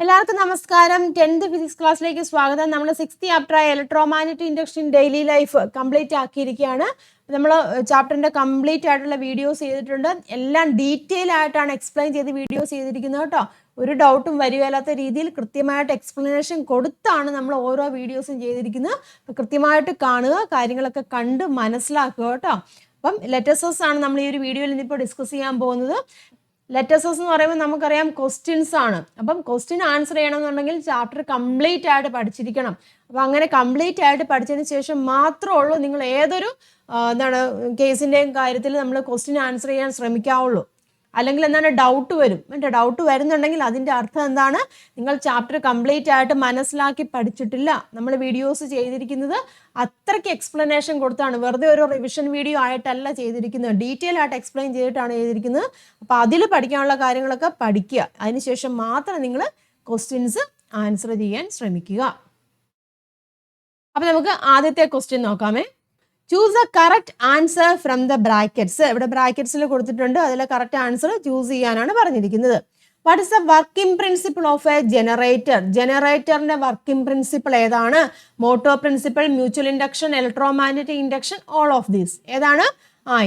എല്ലാവർക്കും നമസ്കാരം. 10th physics ക്ലാസ്സിലേക്ക് സ്വാഗതം. നമ്മൾ 6th chapter electromagnetic induction daily life complete ആക്കിയിരിക്കുകയാണ്. നമ്മൾ ചാപ്റ്ററിൻ്റെ കംപ്ലീറ്റ് ആയിട്ടുള്ള വീഡിയോസ് ചെയ്തിട്ടുണ്ട്. എല്ലാം ഡീറ്റെയിൽ ആയിട്ടാണ് എക്സ്പ്ലെയിൻ ചെയ്ത് വീഡിയോസ് ചെയ്തിരിക്കുന്നത് കേട്ടോ. ഒരു ഡൗട്ടും വരികയില്ലാത്ത രീതിയിൽ കൃത്യമായിട്ട് എക്സ്പ്ലനേഷൻ കൊടുത്താണ് നമ്മൾ ഓരോ വീഡിയോസും ചെയ്തിരിക്കുന്നത്. അപ്പോൾ കൃത്യമായിട്ട് കാണുക, കാര്യങ്ങളൊക്കെ കണ്ട് മനസ്സിലാക്കുക കേട്ടോ. അപ്പം ലെറ്റേഴ്സസ് ആണ് നമ്മൾ ഈ ഒരു വീഡിയോയിൽ ഇന്നിപ്പോൾ ഡിസ്കസ് ചെയ്യാൻ പോകുന്നത്. ലെറ്റേഴ്സസ് എന്ന് പറയുമ്പോൾ നമുക്കറിയാം ക്വസ്റ്റ്യൻസ് ആണ്. അപ്പം ക്വസ്റ്റ്യൻ ആൻസർ ചെയ്യണമെന്നുണ്ടെങ്കിൽ ചാപ്റ്റർ കംപ്ലീറ്റ് ആയിട്ട് പഠിച്ചിരിക്കണം. അപ്പം അങ്ങനെ കംപ്ലീറ്റ് ആയിട്ട് പഠിച്ചതിന് ശേഷം മാത്രമേ ഉള്ളൂ നിങ്ങൾ ഏതൊരു കേസിൻ്റെയും കാര്യത്തിൽ നമ്മൾ ക്വസ്റ്റ്യൻ ആൻസർ ചെയ്യാൻ ശ്രമിക്കാവുള്ളൂ. അല്ലെങ്കിൽ എന്താണ് ഡൗട്ട് വരും. ഡൗട്ട് വരുന്നുണ്ടെങ്കിൽ അതിൻ്റെ അർത്ഥം എന്താണ്, നിങ്ങൾ ചാപ്റ്റർ കംപ്ലീറ്റ് ആയിട്ട് മനസ്സിലാക്കി പഠിച്ചിട്ടില്ല. നമ്മൾ വീഡിയോസ് ചെയ്തിരിക്കുന്നത് അത്രയ്ക്ക് എക്സ്പ്ലനേഷൻ കൊടുത്താണ്, വെറുതെ ഒരു റിവിഷൻ വീഡിയോ ആയിട്ടല്ല ചെയ്തിരിക്കുന്നത്, ഡീറ്റെയിൽ ആയിട്ട് എക്സ്പ്ലെയിൻ ചെയ്തിട്ടാണ് ചെയ്തിരിക്കുന്നത്. അപ്പോൾ അതിൽ പഠിക്കാനുള്ള കാര്യങ്ങളൊക്കെ പഠിക്കുക. അതിനുശേഷം മാത്രം നിങ്ങൾ ക്വസ്റ്റ്യൻസ് ആൻസർ ചെയ്യാൻ ശ്രമിക്കുക. അപ്പോൾ നമുക്ക് ആദ്യത്തെ ക്വസ്റ്റ്യൻ നോക്കാമേ. Choose a correct answer from the brackets. ഇവിടെ ബ്രാക്കറ്റ്സിൽ കൊടുത്തിട്ടുണ്ട്, അതിലെ കറക്റ്റ് ആൻസർ ചൂസ് ചെയ്യാനാണ് പറഞ്ഞിരിക്കുന്നത്. What is the working principle of a generator? ജനറേറ്ററിന്റെ വർക്കിംഗ് പ്രിൻസിപ്പിൾ ഏതാണ്? Motor principle, mutual induction, electromagnetic induction, all of these. ഏതാണ്?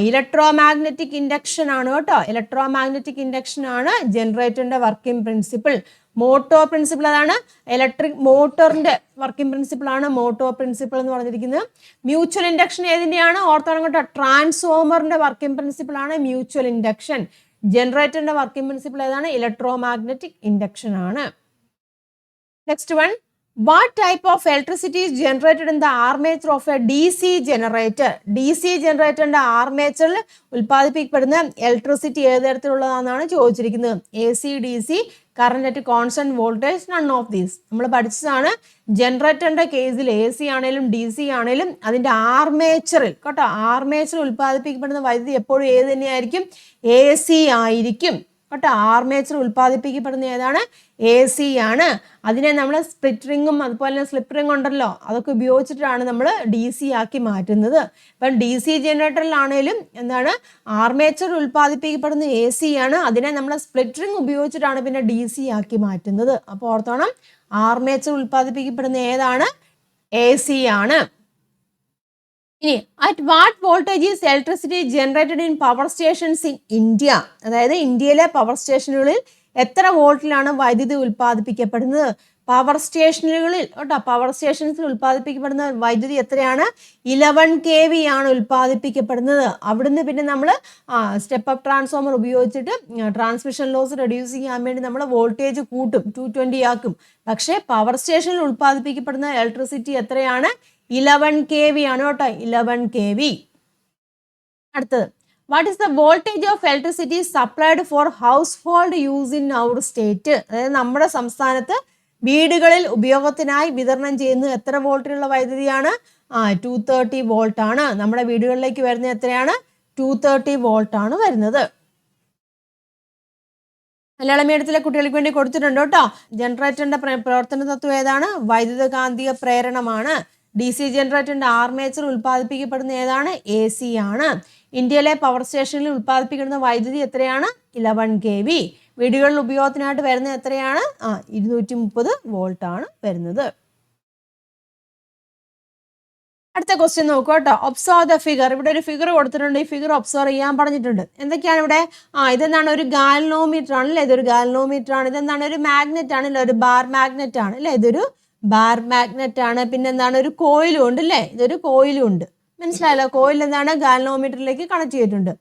ഇലക്ട്രോമാഗ്നറ്റിക് ഇൻഡക്ഷൻ ആണ് കേട്ടോ. ഇലക്ട്രോമാഗ്നറ്റിക് ഇൻഡക്ഷൻ ആണ് ജനറേറ്ററിന്റെ വർക്കിംഗ് പ്രിൻസിപ്പിൾ. മോട്ടോ പ്രിൻസിപ്പിൾ അതാണ് ഇലക്ട്രിക് മോട്ടോറിന്റെ വർക്കിംഗ് പ്രിൻസിപ്പിൾ ആണ് മോട്ടോ പ്രിൻസിപ്പിൾ എന്ന് പറഞ്ഞിരിക്കുന്നത്. മ്യൂച്വൽ ഇൻഡക്ഷൻ ഏതിൻ്റെയാണ്? ഓർത്തോണം കേട്ടോ. ട്രാൻസ്ഫോമറിന്റെ വർക്കിംഗ് പ്രിൻസിപ്പിൾ ആണ് മ്യൂച്വൽ ഇൻഡക്ഷൻ. ജനറേറ്ററിന്റെ വർക്കിംഗ് പ്രിൻസിപ്പിൾ ഏതാണ്? ഇലക്ട്രോമാഗ്നറ്റിക് ഇൻഡക്ഷൻ ആണ്. Next one, what type of electricity is generated in the armature of a DC generator? DC generatorന്റെ ആർമേച്ചറിൽ ഉൽപ്പാദിപ്പിക്കപ്പെടുന്ന ഇലക്ട്രിസിറ്റി ഏത് തരത്തിലുള്ളതാണെന്നാണ് ചോദിച്ചിരിക്കുന്നത്. AC, DC, current at constant voltage, none of these. നമ്മൾ പഠിച്ചതാണ്. ജനറേറ്ററിന്റെ കേസിൽ AC ആണെങ്കിലും DC ആണെങ്കിലും അതിന്റെ ആർമേച്ചറിൽ കേട്ടോ, ആർമേച്ചറിൽ ഉൽപ്പാദിപ്പിക്കപ്പെടുന്ന വൈദ്യുതി എപ്പോഴും ഏത് തന്നെയായിരിക്കും? AC ആയിരിക്കും കേട്ടോ. ആർമേച്ചർ ഉൽപ്പാദിപ്പിക്കപ്പെടുന്ന ഏതാണ്? AC ആണ്. അതിനെ നമ്മൾ സ്പ്ലിറ്റ് റിങ്ങും അതുപോലെ തന്നെ സ്ലിപ്പ് റിംഗ് ഉണ്ടല്ലോ, അതൊക്കെ ഉപയോഗിച്ചിട്ടാണ് നമ്മൾ DC ആക്കി മാറ്റുന്നത്. ഇപ്പം DC ജനറേറ്ററിലാണേലും എന്താണ്, ആർമേച്ചർ ഉൽപ്പാദിപ്പിക്കപ്പെടുന്ന AC ആണ്. അതിനെ നമ്മൾ സ്പ്ലിറ്റ് റിംഗ് ഉപയോഗിച്ചിട്ടാണ് പിന്നെ DC ആക്കി മാറ്റുന്നത്. അപ്പോൾ ഓർത്തോണം, ആർമേച്ചർ ഉൽപ്പാദിപ്പിക്കപ്പെടുന്ന ഏതാണ്? AC ആണ്. ഇനി at what voltage is electricity generated in power stations in India? അതായത് ഇന്ത്യയിലെ പവർ സ്റ്റേഷനുകളിൽ എത്ര വോൾട്ടിലാണ് വൈദ്യുതി ഉൽപ്പാദിപ്പിക്കപ്പെടുന്നത്? പവർ സ്റ്റേഷനുകളിൽ കേട്ടോ, പവർ സ്റ്റേഷൻസിൽ ഉൽപ്പാദിപ്പിക്കപ്പെടുന്ന വൈദ്യുതി എത്രയാണ്? 11 kV ആണ് ഉൽപ്പാദിപ്പിക്കപ്പെടുന്നത്. അവിടുന്ന് പിന്നെ നമ്മൾ സ്റ്റെപ്പ് അപ്പ് ട്രാൻസ്ഫോമർ ഉപയോഗിച്ചിട്ട് ട്രാൻസ്മിഷൻ ലോസ് റെഡ്യൂസ് ചെയ്യാൻ വേണ്ടി നമ്മൾ വോൾട്ടേജ് കൂട്ടും, 220 ആക്കും. പക്ഷേ പവർ സ്റ്റേഷനിൽ ഉൽപ്പാദിപ്പിക്കപ്പെടുന്ന ഇലക്ട്രിസിറ്റി എത്രയാണ്? 11 kV ആണ് കേട്ടോ, 11 kV. അടുത്തത്, what is the voltage of electricity supplied for household use in our state? അതായത് നമ്മുടെ സംസ്ഥാനത്ത് വീടുകളിൽ ഉപയോഗത്തിനായി വിതരണം ചെയ്യുന്നത് എത്ര വോൾട്ടിലുള്ള വൈദ്യുതിയാണ്? 230 വോൾട്ട് ആണ്. നമ്മുടെ വീടുകളിലേക്ക് വരുന്നത് എത്രയാണ്? 230 വോൾട്ട് ആണ് വരുന്നത്. മലയാള മീഡിയത്തിലെ കുട്ടികൾക്ക് വേണ്ടി കൊടുത്തിട്ടുണ്ട് കേട്ടോ. ജനറേറ്ററിന്റെ പ്രവർത്തന തത്വം ഏതാണ്? വൈദ്യുതകാന്തിക പ്രേരണമാണ്. DC ജനറേറ്ററിന്റെ ആർമേച്ചർ ഉൽപ്പാദിപ്പിക്കപ്പെടുന്ന ഏതാണ്? AC ആണ്. ഇന്ത്യയിലെ പവർ സ്റ്റേഷനിൽ ഉൽപ്പാദിപ്പിക്കുന്ന വൈദ്യുതി എത്രയാണ്? 11 kV. വീടുകളിൽ ഉപയോഗത്തിനായിട്ട് വരുന്നത് എത്രയാണ്? 230 വോൾട്ട് ആണ് വരുന്നത്. അടുത്ത ക്വസ്റ്റ്യൻ നോക്കുക കേട്ടോ. Observe the figure. ഇവിടെ ഒരു ഫിഗർ കൊടുത്തിട്ടുണ്ട്. ഈ ഫിഗർ ഒബ്സർവ് ചെയ്യാൻ പറഞ്ഞിട്ടുണ്ട്. എന്തൊക്കെയാണ് ഇവിടെ? ഇതെന്താണ്? ഒരു ഗാൽനോമീറ്റർ ആണ് അല്ലേ? ഇതൊരു ഗാൽനോമീറ്റർ ആണ്. ഇതെന്താണ്? ഒരു മാഗ്നറ്റ് ആണ് അല്ലേ? ഒരു ബാർ മാഗ്നറ്റ് ആണ് അല്ലേ? ഇതൊരു ബാർ മാഗ്നറ്റ് ആണ്. പിന്നെ എന്താണ്? ഒരു കോയിലും ഉണ്ട് അല്ലേ? ഇതൊരു കോയിലും ഉണ്ട്. മനസ്സിലായല്ലോ? കോയിൽ എന്താണ്? ഗാൽനോമീറ്ററിലേക്ക് കണക്ട് ചെയ്തിട്ടുണ്ട്.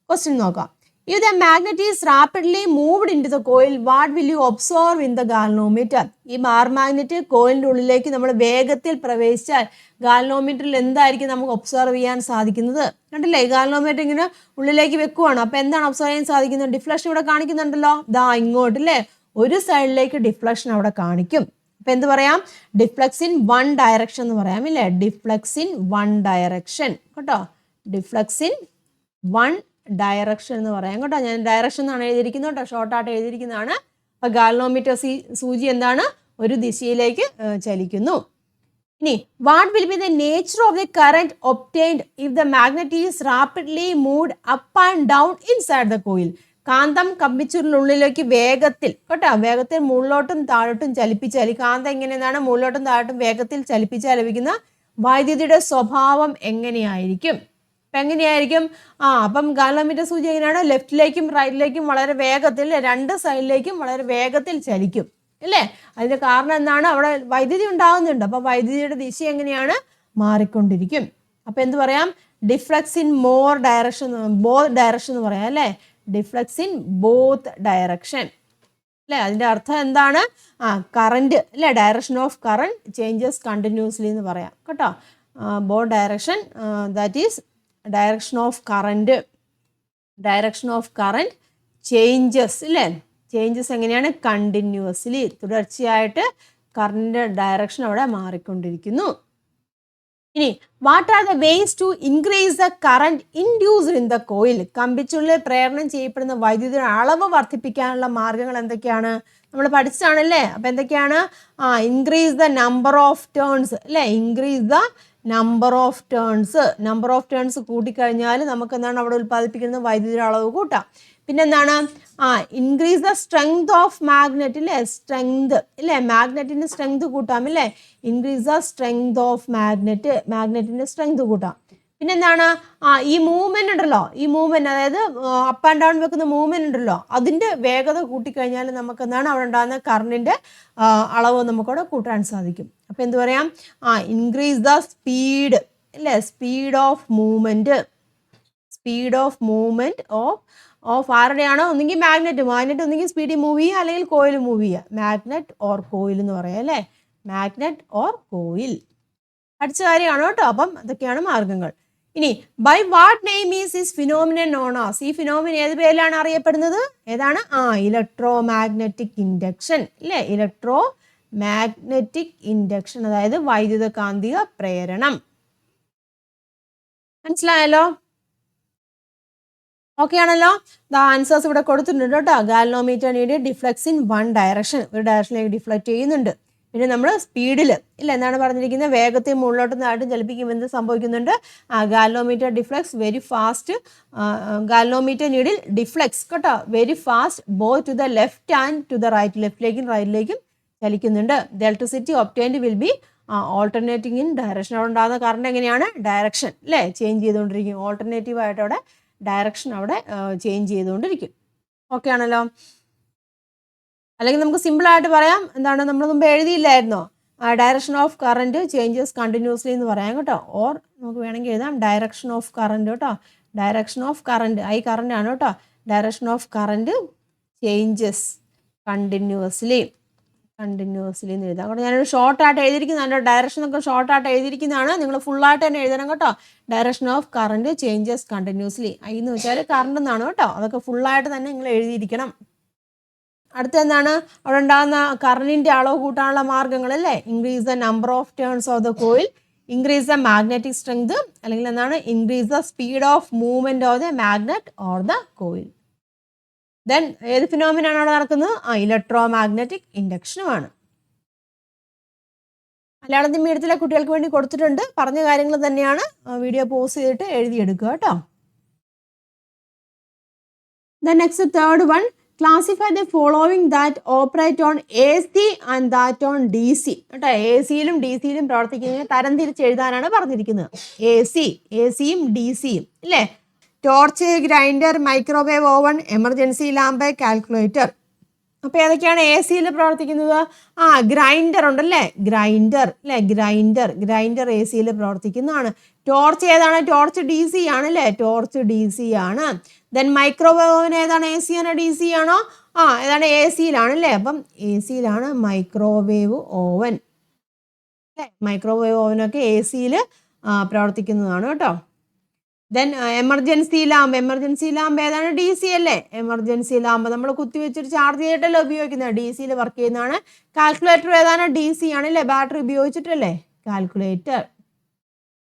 ക്വസ്റ്റ്യൻ നോക്കാം. If the magnet is rapidly moved into the coil, what will you observe in the galvanometer? ഈ ബാർ മാഗ്നറ്റ് കോയിലിൻ്റെ ഉള്ളിലേക്ക് നമ്മൾ വേഗത്തിൽ പ്രവേശിച്ചാൽ ഗാൽനോമീറ്ററിൽ എന്തായിരിക്കും നമുക്ക് ഒബ്സർവ് ചെയ്യാൻ സാധിക്കുന്നത്? കണ്ടില്ലേ? ഗാൽനോമീറ്റർ ഇങ്ങനെ ഉള്ളിലേക്ക് വെക്കുവാണ്. അപ്പോൾ എന്താണ് ഒബ്സർവ് ചെയ്യാൻ സാധിക്കുന്നത്? ഡിഫ്ലക്ഷൻ ഇവിടെ കാണിക്കുന്നുണ്ടല്ലോ, ദാ ഇങ്ങോട്ട് അല്ലേ? ഒരു സൈഡിലേക്ക് ഡിഫ്ലക്ഷൻ അവിടെ കാണിക്കും. അപ്പം എന്ത് പറയാം? ഡിഫ്ലക്സ് ഇൻ 1 ഡയറക്ഷൻ എന്ന് പറയാം ഇല്ലേ? ഡിഫ്ലക്സ് ഇൻ 1 ഡയറക്ഷൻ കേട്ടോ. ഡിഫ്ലക്സ് ഇൻ 1 ഡയറക്ഷൻ എന്ന് പറയാം കേട്ടോ. ഞാൻ ഡയറക്ഷൻ എന്നാണ് എഴുതിയിരിക്കുന്നത് കേട്ടോ, ഷോർട്ടായിട്ട് എഴുതിയിരിക്കുന്നതാണ്. അപ്പോൾ ഗാൽനോമീറ്റർ സൂചി എന്താണ്? ഒരു ദിശയിലേക്ക് ചലിക്കുന്നു. ഇനി what will be the nature of the current obtained if the magnet is rapidly moved up and down inside the coil? കാന്തം കമ്പിച്ചുരുളിനുള്ളിലേക്ക് വേഗത്തിൽ കേട്ടോ വേഗത്തിൽ മുകളിലോട്ടും താഴോട്ടും ചലിപ്പിച്ചാൽ ഈ കാന്തം എങ്ങനെയാണ് മുകളിലോട്ടും താഴോട്ടും വേഗത്തിൽ ചലിപ്പിച്ചാൽ ലഭിക്കുന്ന വൈദ്യുതിയുടെ സ്വഭാവം എങ്ങനെയായിരിക്കും? അപ്പം എങ്ങനെയായിരിക്കും? അപ്പം ഗാലനോമീറ്റർ സൂചി എങ്ങനെയാണ്? ലെഫ്റ്റിലേക്കും റൈറ്റിലേക്കും വളരെ വേഗത്തിൽ, രണ്ട് സൈഡിലേക്കും വളരെ വേഗത്തിൽ ചലിക്കും അല്ലേ? അതിന്റെ കാരണം എന്താണ്? അവിടെ വൈദ്യുതി ഉണ്ടാകുന്നുണ്ട്. അപ്പൊ വൈദ്യുതിയുടെ ദിശ എങ്ങനെയാണ്? മാറിക്കൊണ്ടിരിക്കും. അപ്പൊ എന്ത് പറയാം? ഡിഫ്ലക്സ് ഇൻ ബോത്ത് ഡയറക്ഷൻ എന്ന് പറയാം അല്ലേ? ഡിഫ്ലക്സ് ഇൻ ബോത്ത് ഡയറക്ഷൻ അല്ലേ? അതിന്റെ അർത്ഥം എന്താണ്? കറന്റ് അല്ലേ? Direction of current changes continuously എന്ന് പറയാം കേട്ടോ. Both direction that is direction of current changes അല്ലേ? ചേഞ്ചസ് എങ്ങനെയാണ്? കണ്ടിന്യൂസ്ലി, തുടർച്ചയായിട്ട് കറണ്ടിന്റെ ഡയറക്ഷൻ അവിടെ മാറിക്കൊണ്ടിരിക്കുന്നു. ഇനി what are the ways to increase the current induced in the coil? കമ്പിച്ചുള്ളിൽ പ്രേരണം ചെയ്യപ്പെടുന്ന വൈദ്യുതിയുടെ അളവ് വർദ്ധിപ്പിക്കാനുള്ള മാർഗങ്ങൾ എന്തൊക്കെയാണ്? നമ്മൾ പഠിച്ചതാണല്ലേ? അപ്പൊ എന്തൊക്കെയാണ്? Increase the number of turns അല്ലേ? Increase the number of turns കൂട്ടിക്കഴിഞ്ഞാൽ നമുക്ക് എന്താണ് അവിടെ ഉൽപ്പാദിപ്പിക്കുന്ന വൈദ്യുതിയുടെ അളവ് കൂട്ടാം. പിന്നെന്താണ്? Increase the strength of magnet അല്ലേ? സ്ട്രെങ്ത് ഇല്ലേ? മാഗ്നറ്റിന്റെ സ്ട്രെങ്ത് കൂട്ടാം അല്ലേ? ഇൻക്രീസ് ദ സ്ട്രെങ്ത് ഓഫ് മാഗ്നറ്റിന്റെ സ്ട്രെങ്ത് കൂട്ടാം. പിന്നെന്താണ്? ഈ മൂവ്മെന്റ് ഉണ്ടല്ലോ, ഈ മൂവ്മെന്റ് അതായത് അപ്പ് ആൻഡ് ഡൗൺ വെക്കുന്ന മൂവ്മെന്റ് ഉണ്ടല്ലോ, അതിന്റെ വേഗത കൂട്ടിക്കഴിഞ്ഞാൽ നമുക്ക് എന്താണ് അവിടെ ഉണ്ടാകുന്ന കറണ്ടിന്റെ അളവ് നമുക്കവിടെ കൂട്ടാൻ സാധിക്കും. അപ്പൊ എന്ത് പറയാം? ഇൻക്രീസ് ദ സ്പീഡ് അല്ലേ? സ്പീഡ് ഓഫ് മൂവ്മെന്റ് ഓഫ് ആരുടെയാണോ? ഒന്നെങ്കിൽ മാഗ്നറ്റ് ഒന്നെങ്കിൽ സ്പീഡിൽ മൂവ് ചെയ്യുക, അല്ലെങ്കിൽ കോയിൽ മൂവ് ചെയ്യുക. മാഗ്നറ്റ് ഓർ കോയിൽ എന്ന് പറയാം അല്ലേ? മാഗ്നറ്റ് ഓർ കോയിൽ പഠിച്ച കാര്യമാണ് കേട്ടോ. അപ്പം അതൊക്കെയാണ് മാർഗങ്ങൾ. ഇനി by what name is this phenomenon known as? ഈ ഫിനോമിനൻ ഏത് പേരിലാണ് അറിയപ്പെടുന്നത്? ഏതാണ്? ഇലക്ട്രോ മാഗ്നറ്റിക് ഇൻഡക്ഷൻ അല്ലേ? ഇലക്ട്രോ മാഗ്നറ്റിക് ഇൻഡക്ഷൻ, അതായത് വൈദ്യുത കാന്തിക പ്രേരണം. മനസ്സിലായല്ലോ? ഓക്കെ ആണല്ലോ? ദ ആൻസേഴ്സ് ഇവിടെ കൊടുത്തിട്ടുണ്ട് കേട്ടോ. Galvanometer needle deflects in one direction, ഒരു ഡയറക്ഷനിലേക്ക് ഡിഫ്ലക്ട് ചെയ്യുന്നുണ്ട്. പിന്നെ നമ്മൾ സ്പീഡിൽ ഇല്ല എന്താണ് പറഞ്ഞിരിക്കുന്നത്? വേഗത്തിൽ മുകളിലോട്ടും താഴോട്ടും ചലിപ്പിക്കുമ്പോൾ എന്ത് സംഭവിക്കുന്നുണ്ട്? Galvanometer deflects very fast. Galvanometer needle deflects കേട്ടോ very fast both to the left and to the right, ലെഫ്റ്റിലേക്കും റൈറ്റിലേക്കും ചലിക്കുന്നുണ്ട്. The electricity obtained will be alternating in direction. അവിടെ ഉണ്ടാകുന്ന കറണ്ട് എങ്ങനെയാണ്? ഡയറക്ഷൻ അല്ലേ? ചേഞ്ച് ചെയ്തുകൊണ്ടിരിക്കും. ഓൾട്ടർനേറ്റീവ് ആയിട്ട് അവിടെ ഡയറക്ഷൻ അവിടെ ചേഞ്ച് ചെയ്തുകൊണ്ടിരിക്കും. ഓക്കെ ആണല്ലോ? അല്ലെങ്കിൽ നമുക്ക് സിമ്പിൾ ആയിട്ട് പറയാം, എന്താണ് നമ്മൾ മുമ്പ് എഴുതിയില്ലായിരുന്നോ? Direction of current changes continuously എന്ന് പറയാം കേട്ടോ. ഓർ നമുക്ക് വേണമെങ്കിൽ എഴുതാം ഡയറക്ഷൻ ഓഫ് കറന്റ് കേട്ടോ. ഡയറക്ഷൻ ഓഫ് കറന്റ് കറന്റ് ആണ് കേട്ടോ. Direction of current changes continuously എന്ന് എഴുതാം. അതുകൊണ്ട് ഞാനൊരു ഷോർട്ടായിട്ട് എഴുതിയിരിക്കുന്നതാണ്. ഡയറക്ഷൻ ഒക്കെ ഷോർട്ടായിട്ട് എഴുതിയിരിക്കുന്നതാണ്. നിങ്ങൾ ഫുള്ളായിട്ട് തന്നെ എഴുതണം കേട്ടോ. Direction of current changes continuously. എന്ന് വെച്ചാൽ കറണ്ട് എന്നാണ് കേട്ടോ. അതൊക്കെ ഫുള്ളായിട്ട് തന്നെ നിങ്ങൾ എഴുതിയിരിക്കണം. അടുത്ത എന്താണ്? അവിടെ ഉണ്ടാകുന്ന കറണ്ടിന്റെ അളവ് കൂട്ടാനുള്ള മാർഗങ്ങൾ അല്ലേ? Increase the number of turns of the coil, increase the magnetic strength, അല്ലെങ്കിൽ എന്താണ്? Increase the speed of movement of the magnet or the coil. Then ഏത് ഫിനോമിനാണ് അവിടെ നടക്കുന്നത്? ഇലക്ട്രോ മാഗ്നറ്റിക് ഇൻഡക്ഷനുമാണ്. മലയാളത്തിൽ മീഡിയത്തിലെ കുട്ടികൾക്ക് വേണ്ടി കൊടുത്തിട്ടുണ്ട്. പറഞ്ഞ കാര്യങ്ങൾ തന്നെയാണ്. വീഡിയോ പോസ് ചെയ്തിട്ട് എഴുതിയെടുക്കുക കേട്ടോ. Then next third one, classify the following that operate on AC and that on DC കേട്ടോ. AC-യിലും DC-യിലും പ്രവർത്തിക്കുന്നതിനെ തരം തിരിച്ച് എഴുതാനാണ് പറഞ്ഞിരിക്കുന്നത്. AC-യും DC-യും ഇല്ലേ? Torch, grinder, microwave oven, emergency lamp, calculator. അപ്പോൾ ഏതൊക്കെയാണ് AC-യിൽ പ്രവർത്തിക്കുന്നത്? ഗ്രൈൻഡർ ഉണ്ടല്ലേ? ഗ്രൈൻഡർ AC-യിൽ പ്രവർത്തിക്കുന്നതാണ്. ടോർച്ച് ഏതാണ്? ടോർച്ച് DC ആണല്ലേ? ടോർച്ച് DC ആണ്. ദെൻ മൈക്രോവേവ് ഓവൻ ഏതാണ്? AC ആണോ DC ആണോ? ഏതാണ്? AC-യിലാണല്ലേ? അപ്പം AC-യിലാണ് മൈക്രോവേവ് ഓവൻ അല്ലേ? മൈക്രോവേവ് ഓവനൊക്കെ AC-യിൽ പ്രവർത്തിക്കുന്നതാണ് കേട്ടോ. ദെൻ എമർജൻസി ലാമ്പ് ഏതാണ്? DC അല്ലേ? എമർജൻസി ലാമ്പ് നമ്മൾ കുത്തിവെച്ചിട്ട് ചാർജ് ചെയ്തിട്ടല്ലേ ഉപയോഗിക്കുന്നത്? DC-യിൽ വർക്ക് ചെയ്യുന്നതാണ്. കാൽക്കുലേറ്റർ ഏതാണ്? DC ആണല്ലേ? ബാറ്ററി ഉപയോഗിച്ചിട്ടല്ലേ? കാൽക്കുലേറ്റർ.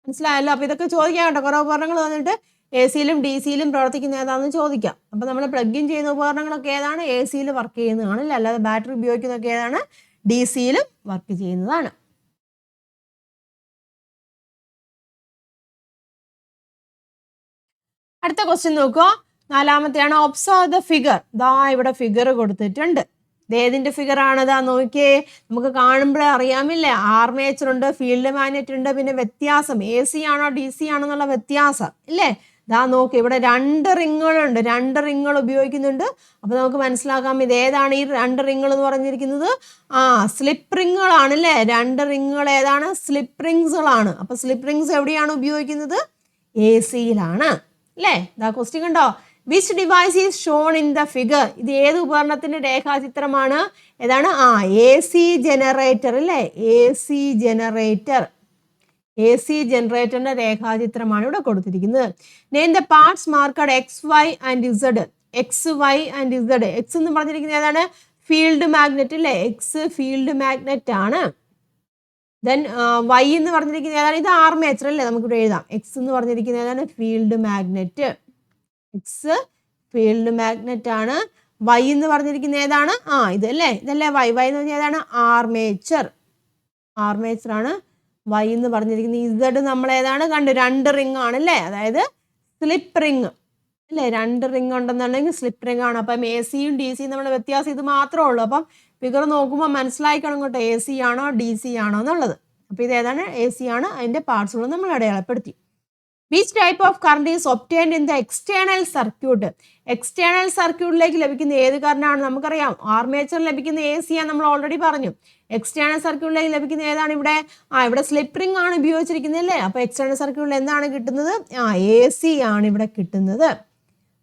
മനസ്സിലായല്ലോ? അപ്പോൾ ഇതൊക്കെ ചോദിക്കാം കേട്ടോ. കുറേ ഉപകരണങ്ങൾ വന്നിട്ട് AC-യിലും DC-യിലും പ്രവർത്തിക്കുന്ന ഏതാണെന്ന് ചോദിക്കാം. അപ്പോൾ നമ്മൾ പ്ലഗ് ഇൻ ചെയ്യുന്ന ഉപകരണങ്ങളൊക്കെ ഏതാണ്? AC-യിൽ വർക്ക് ചെയ്യുന്നതാണല്ലേ? അല്ലാതെ ബാറ്ററി ഉപയോഗിക്കുന്നതൊക്കെ ഏതാണ്? DC-യിലും വർക്ക് ചെയ്യുന്നതാണ്. അടുത്ത ക്വസ്റ്റ്യൻ നോക്കുക. നാലാമത്തെയാണ് ഒബ്സർവ് ദ ഫിഗർ. ദാ ഇവിടെ ഫിഗർ കൊടുത്തിട്ടുണ്ട്. ഇത് ഏതിന്റെ ഫിഗർ ആണ്? ദാ നോക്കിയേ, നമുക്ക് കാണുമ്പോഴേ അറിയാമില്ലേ, ആർമേച്ചർ ഉണ്ട്, ഫീൽഡ് മാഗ്നറ്റ് ഉണ്ട്, പിന്നെ വ്യത്യാസം AC ആണോ DC ആണോ എന്നുള്ള വ്യത്യാസം ഇല്ലേ. ദാ നോക്കി, ഇവിടെ 2 റിങ്ങുകളുണ്ട്, 2 റിങ്ങുകൾ ഉപയോഗിക്കുന്നുണ്ട്. അപ്പൊ നമുക്ക് മനസ്സിലാക്കാം ഇത് ഏതാണ് ഈ 2 റിങ്ങുകൾ എന്ന് പറഞ്ഞിരിക്കുന്നത്. സ്ലിപ്പ് റിങ്ങുകളാണ് അല്ലേ. 2 റിങ്ങുകൾ ഏതാണ്? സ്ലിപ്പ് റിങ്സുകളാണ്. അപ്പൊ സ്ലിപ്പ് റിങ്സ് എവിടെയാണ് ഉപയോഗിക്കുന്നത്? AC-യിലാണ് അല്ലേ. ദാ ക്വസ്റ്റ്യൻ കണ്ടോ, which device is shown in the figure. ഇത് ഏത് ഉപകരണത്തിന്റെ രേഖാചിത്രമാണ്? ഏതാണ്? AC ജനറേറ്റർ അല്ലേ. AC ജനറേറ്ററിന്റെ രേഖാചിത്രമാണ് ഇവിടെ കൊടുത്തിരിക്കുന്നത്. Name the parts marked XY and Z. XY and Z. X എന്ന് പറഞ്ഞിരിക്കുന്നത് ഏതാണ്? ഫീൽഡ് മാഗ്നറ്റ് അല്ലേ. X ഫീൽഡ് മാഗ്നറ്റ് ആണ്. ദെൻ Y എന്ന് പറഞ്ഞിരിക്കുന്നത് ഏതാണ്? ഇത് ആർമേച്ചർ അല്ലേ. നമുക്കിവിടെ എഴുതാം. X എന്ന് പറഞ്ഞിരിക്കുന്നത് ഏതാണ്? Field magnet. X field magnet ആണ്. Y എന്ന് പറഞ്ഞിരിക്കുന്നത് ഏതാണ്? ഇതല്ലേ, ഇതല്ലേ Y. Y എന്ന് പറഞ്ഞാൽ ഏതാണ്? ആർമേച്ചർ ആണ് Y എന്ന് പറഞ്ഞിരിക്കുന്നത്. Z നമ്മൾ ഏതാണ് കണ്ടു? 2 റിംഗ് ആണ് അല്ലേ. അതായത് സ്ലിപ്പ് റിംഗ് അല്ലേ. 2 റിംഗ് ഉണ്ടെന്നുണ്ടെങ്കിൽ സ്ലിപ്പ് റിംഗ് ആണ്. അപ്പം AC-യും DC-യും നമ്മുടെ വ്യത്യാസം ഇത് മാത്രമേ ഉള്ളൂ. അപ്പം ഫിഗർ നോക്കുമ്പോൾ മനസ്സിലാക്കണം കേട്ടോ, AC ആണോ DC ആണോ എന്നുള്ളത്. അപ്പം ഇത് ഏതാണ്? AC ആണ്. അതിൻ്റെ പാർട്സുകൾ നമ്മൾ അടയാളപ്പെടുത്തി. Which type of current is obtained in the external circuit. External സർക്യൂട്ടിലേക്ക് ലഭിക്കുന്ന ഏത് കറണ്ടാണ്? നമുക്കറിയാം ആർമേച്ചർ ലഭിക്കുന്ന AC ആണ്, നമ്മൾ ഓൾറെഡി പറഞ്ഞു. എക്സ്റ്റേണൽ സർക്യൂട്ടിലേക്ക് ലഭിക്കുന്ന ഏതാണ് ഇവിടെ? ഇവിടെ സ്ലിപ്പ് റിംഗ് ആണ് ഉപയോഗിച്ചിരിക്കുന്നത് അല്ലേ. അപ്പോൾ എക്സ്റ്റേണൽ സർക്യൂട്ടിൽ എന്താണ് കിട്ടുന്നത്? AC ആണ് ഇവിടെ കിട്ടുന്നത്.